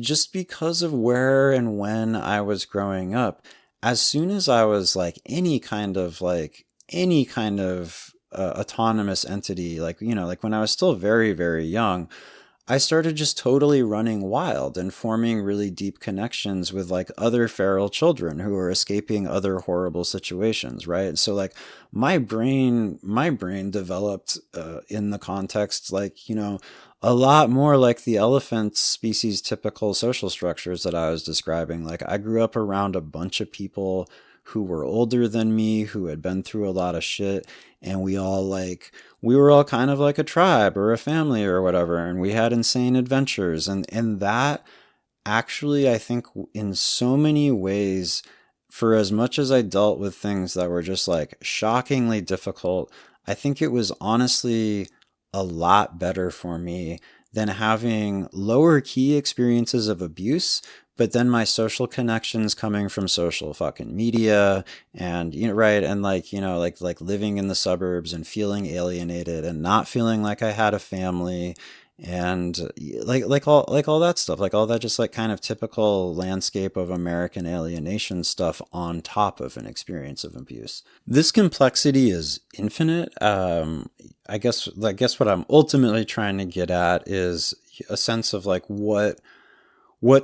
just because of where and when I was growing up, as soon as I was like any kind of autonomous entity, like, like when I was still very, very young, I started just totally running wild and forming really deep connections with like other feral children who were escaping other horrible situations, right? And so like my brain developed in the context, like, a lot more like the elephant species typical social structures that I was describing. Like I grew up around a bunch of people who were older than me, who had been through a lot of shit, and we were all kind of like a tribe or a family or whatever, and we had insane adventures. And that actually, I think in so many ways for as much as I dealt with things that were just like shockingly difficult, I think it was honestly a lot better for me than having lower key experiences of abuse, but then my social connections coming from social fucking media and, right. And like living in the suburbs and feeling alienated and not feeling like I had a family and like all that stuff, like all that just like kind of typical landscape of American alienation stuff on top of an experience of abuse. This complexity is infinite. I guess what I'm ultimately trying to get at is a sense of like what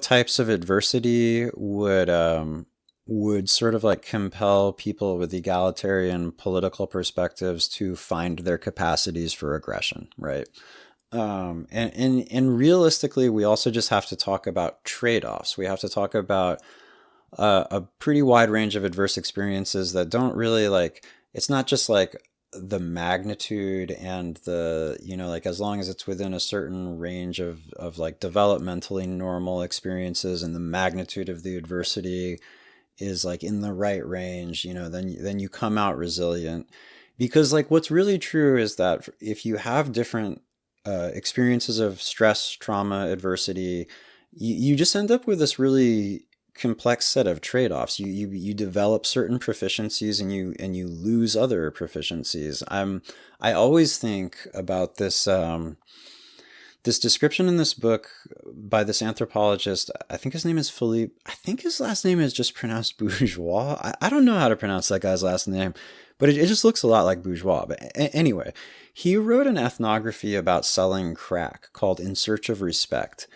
types of adversity would sort of like compel people with egalitarian political perspectives to find their capacities for aggression, right? And realistically, we also just have to talk about trade-offs. We have to talk about a pretty wide range of adverse experiences that don't really like, it's not just like the magnitude and the, like as long as it's within a certain range of like developmentally normal experiences and the magnitude of the adversity is like in the right range, then you come out resilient. Because like what's really true is that if you have different experiences of stress, trauma, adversity, you just end up with this really complex set of trade-offs. You develop certain proficiencies and you lose other proficiencies. I always think about this this description in this book by this anthropologist. I think his name is Philippe. I think his last name is just pronounced Bourgeois. I don't know how to pronounce that guy's last name, but it just looks a lot like bourgeois. But anyway, he wrote an ethnography about selling crack called In Search of Respect,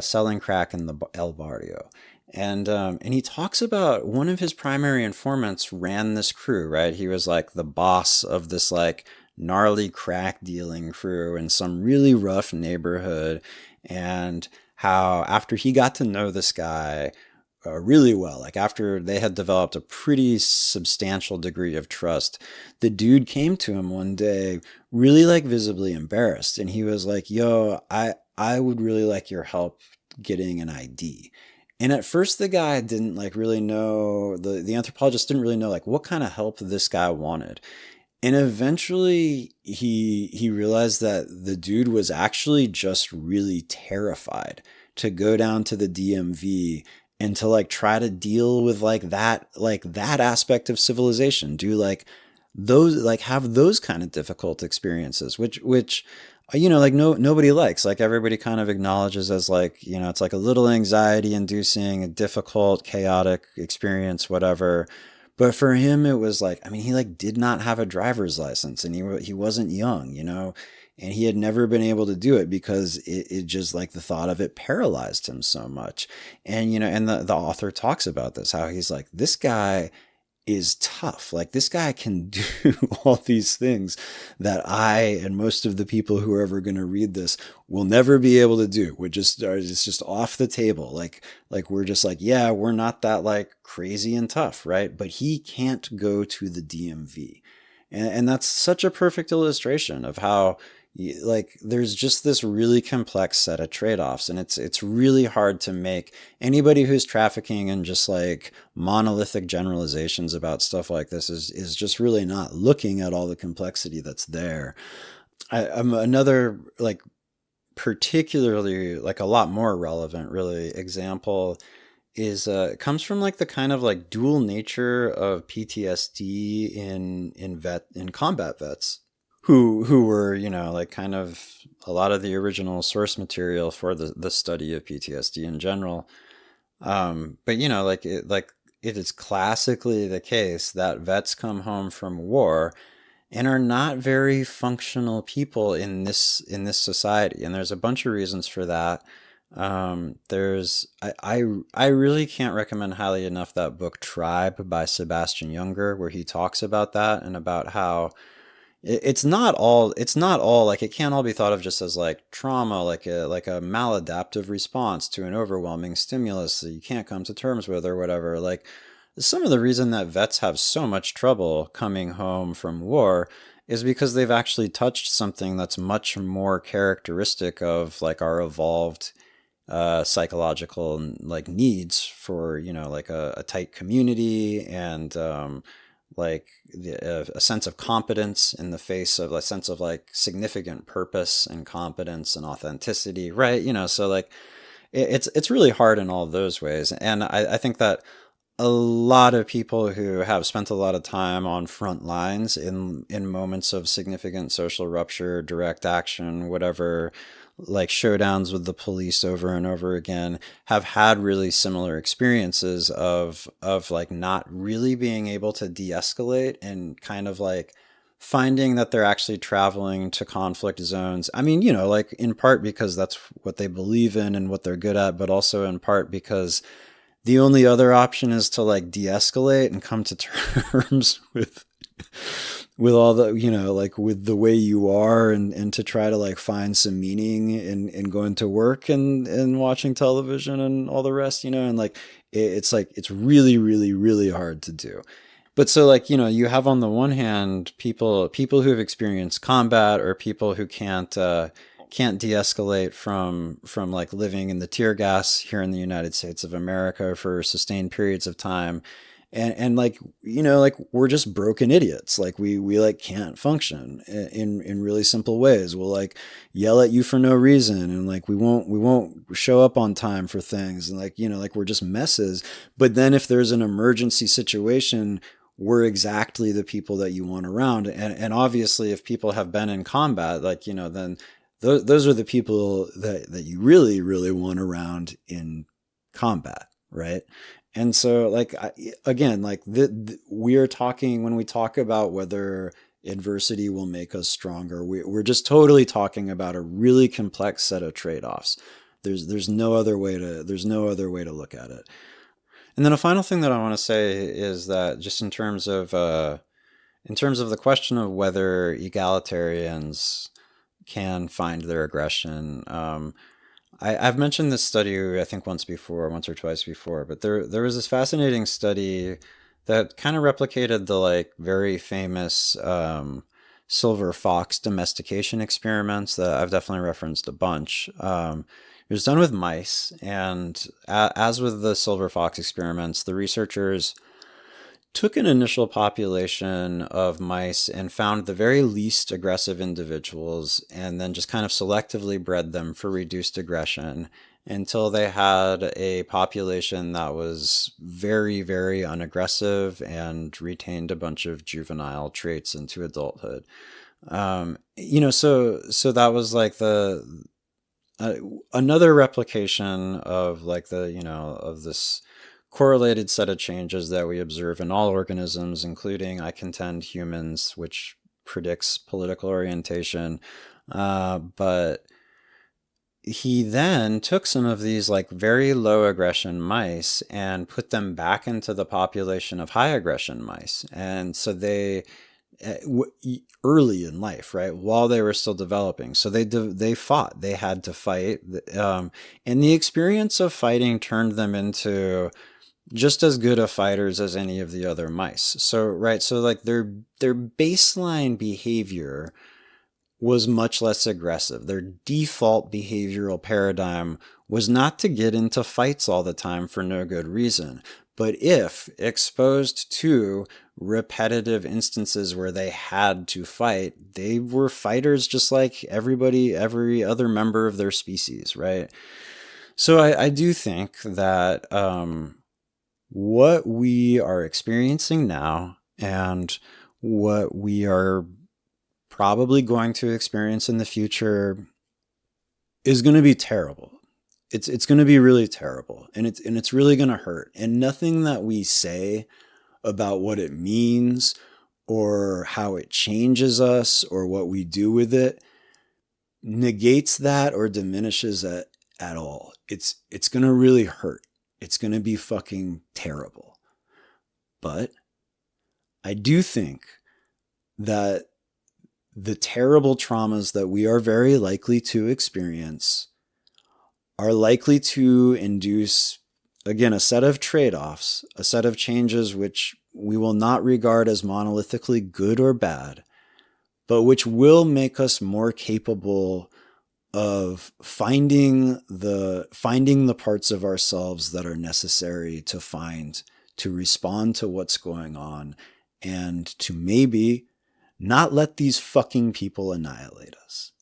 selling crack in the El Barrio. And he talks about one of his primary informants ran this crew, right? He was like the boss of this like gnarly crack dealing crew in some really rough neighborhood. And how after he got to know this guy really well, like after they had developed a pretty substantial degree of trust, the dude came to him one day really like visibly embarrassed. And he was like, yo, I would really like your help getting an ID. And at first the guy didn't like really know, the anthropologist didn't really know like what kind of help this guy wanted. And eventually he realized that the dude was actually just really terrified to go down to the DMV and to like try to deal with that aspect of civilization, do like those, like have those kind of difficult experiences, which like nobody likes, like everybody kind of acknowledges as like, it's like a little anxiety inducing, a difficult, chaotic experience, whatever. But for him, it was like, I mean, he like did not have a driver's license and he wasn't young, and he had never been able to do it because it just like the thought of it paralyzed him so much. And, and the author talks about this, how he's like, this guy is tough. Like this guy can do all these things that I and most of the people who are ever going to read this will never be able to do. It's just off the table. Like we're just like, yeah, we're not that like crazy and tough, right? But he can't go to the DMV. And that's such a perfect illustration of how like there's just this really complex set of trade-offs, and it's really hard to make anybody who's trafficking in just like monolithic generalizations about stuff like this is just really not looking at all the complexity that's there. I'm another like particularly like a lot more relevant really example is it comes from like the kind of like dual nature of PTSD in combat vets who were, like kind of a lot of the original source material for the study of PTSD in general. But it is classically the case that vets come home from war and are not very functional people in this society. And there's a bunch of reasons for that. I really can't recommend highly enough that book Tribe by Sebastian Junger, where he talks about that and about how it's not all like it can't all be thought of just as like trauma, like a maladaptive response to an overwhelming stimulus that you can't come to terms with or whatever. Like some of the reason that vets have so much trouble coming home from war is because they've actually touched something that's much more characteristic of like our evolved psychological like needs for, you know, like a tight community and like a sense of competence in the face of a sense of like significant purpose and competence and authenticity, right? You know, so like it's really hard in all of those ways. And I think that a lot of people who have spent a lot of time on front lines in moments of significant social rupture, direct action, whatever, like showdowns with the police over and over again, have had really similar experiences of like not really being able to de-escalate and kind of like finding that they're actually traveling to conflict zones. I mean, you know, like in part because that's what they believe in and what they're good at, but also in part because the only other option is to like de-escalate and come to terms with all the, you know, like with the way you are and to try to like find some meaning in going to work and watching television and all the rest, you know, and like it's like it's really, really, really hard to do. But so like, you know, you have on the one hand people who have experienced combat or people who can't de-escalate from like living in the tear gas here in the United States of America for sustained periods of time. And like, you know, like we're just broken idiots. Like we like can't function in really simple ways. We'll like yell at you for no reason. And like, we won't show up on time for things. And like, you know, like we're just messes. But then if there's an emergency situation, we're exactly the people that you want around. And obviously if people have been in combat, like, you know, then those are the people that you really, really want around in combat. Right. And so like, again, like we are talking, when we talk about whether adversity will make us stronger, we're just totally talking about a really complex set of trade-offs. There's no other way to look at it. And then a final thing that I want to say is that just in terms of the question of whether egalitarians can find their aggression, I've mentioned this study, I think once or twice before, but there was this fascinating study that kind of replicated the like very famous silver fox domestication experiments that I've definitely referenced a bunch. It was done with mice, and as with the silver fox experiments, the researchers took an initial population of mice and found the very least aggressive individuals and then just kind of selectively bred them for reduced aggression until they had a population that was very, very unaggressive and retained a bunch of juvenile traits into adulthood. You know, so that was like another replication of like of this correlated set of changes that we observe in all organisms, including, I contend, humans, which predicts political orientation. But he then took some of these like very low aggression mice and put them back into the population of high aggression mice. And so they, early in life, right, while they were still developing, so they fought, they had to fight. And the experience of fighting turned them into just as good of fighters as any of the other mice. So, right. So like their baseline behavior was much less aggressive. Their default behavioral paradigm was not to get into fights all the time for no good reason. But if exposed to repetitive instances where they had to fight, they were fighters just like every other member of their species, right? So I do think that what we are experiencing now and what we are probably going to experience in the future is going to be terrible. It's going to be really terrible, and it's really going to hurt. And nothing that we say about what it means or how it changes us or what we do with it negates that or diminishes it at all. It's going to really hurt. It's going to be fucking terrible. But I do think that the terrible traumas that we are very likely to experience are likely to induce, again, a set of trade-offs, a set of changes which we will not regard as monolithically good or bad, but which will make us more capable of finding the parts of ourselves that are necessary to respond to what's going on, and to maybe not let these fucking people annihilate us.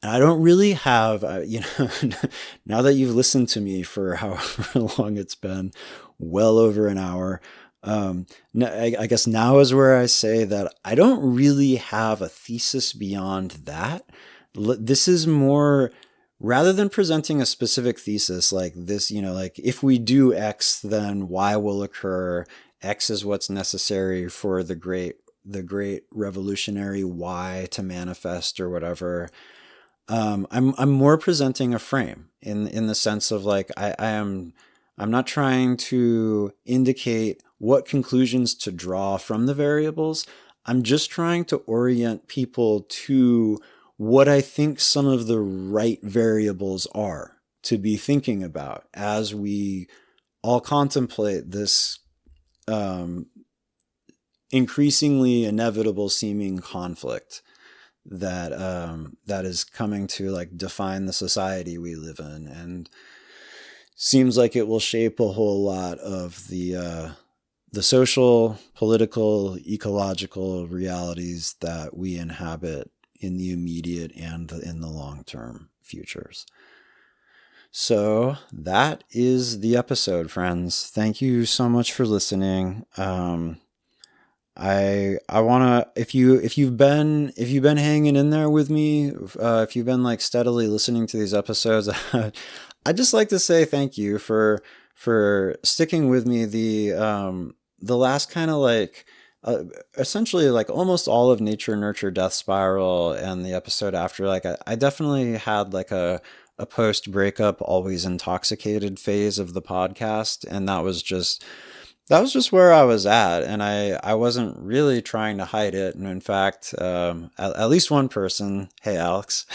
And I don't really have, now that you've listened to me for however long it's been, well over an hour, I guess now is where I say that I don't really have a thesis beyond that. This is more, rather than presenting a specific thesis like this, like if we do X, then Y will occur. X is what's necessary for the great revolutionary Y to manifest or whatever. I'm more presenting a frame in the sense of like I'm not trying to indicate what conclusions to draw from the variables. I'm just trying to orient people to what I think some of the right variables are to be thinking about as we all contemplate this increasingly inevitable seeming conflict that is coming to like define the society we live in, and seems like it will shape a whole lot of the social, political, ecological realities that we inhabit in the immediate and in the long-term futures. So that is the episode, friends. Thank you so much for listening. I wanna, if you've been hanging in there with me, if you've been like steadily listening to these episodes, I'd just like to say thank you for sticking with me the last kind of like essentially like almost all of Nature Nurture Death Spiral and the episode after. Like I definitely had like a post breakup always intoxicated phase of the podcast, and that was just where I was at, and I wasn't really trying to hide it. And in fact, at least one person, hey Alex,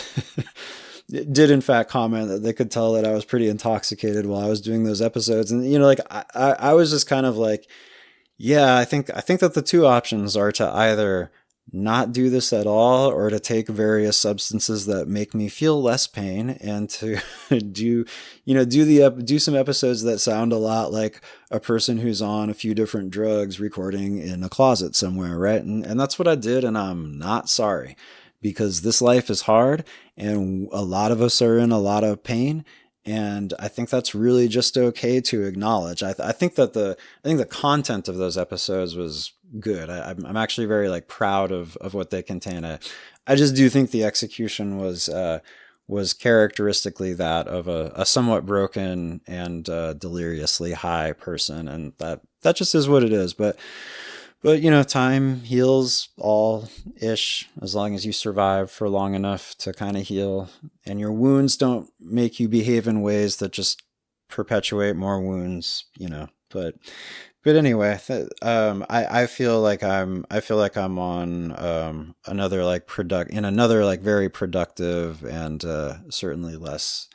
did in fact comment that they could tell that I was pretty intoxicated while I was doing those episodes. And like I was just kind of like, yeah, I think that the two options are to either not do this at all, or to take various substances that make me feel less pain, and to do some episodes that sound a lot like a person who's on a few different drugs recording in a closet somewhere, right? And that's what I did, and I'm not sorry, because this life is hard, and a lot of us are in a lot of pain. And I think that's really just okay to acknowledge. I think the content of those episodes was good. I'm actually very like proud of what they contain. I just do think the execution was characteristically that of a somewhat broken and deliriously high person, and that just is what it is. But time heals all-ish, as long as you survive for long enough to kind of heal, and your wounds don't make you behave in ways that just perpetuate more wounds, But anyway, I feel like I'm on another like another like very productive and certainly less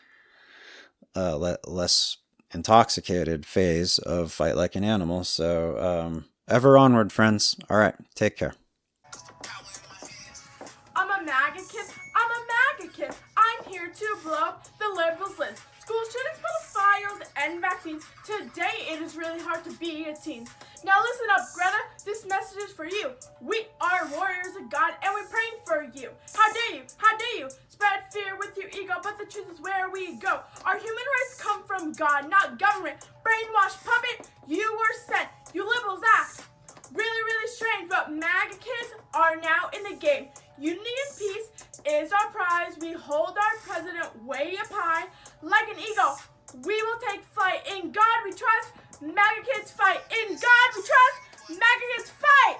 intoxicated phase of Fight Like an Animal. So ever onward, friends. All right, take care. I'm a MAGA kid. I'm here to blow up the liberals' lid. School shootings, pedophiles, and vaccines. Today it is really hard to be a teen. Now listen up, Greta. This message is for you. We are warriors of God, and we're praying for you. How dare you spread fear with your ego, but the truth is where we go. Our human rights come from God, not government. Brainwashed puppet, you were sent. You liberals act really, really strange, but MAGA kids are now in the game. Unity and peace is our prize. We hold our president way up high. Like an eagle, we will take flight. In God we trust. MAGA kids fight. In God we trust. MAGA kids fight.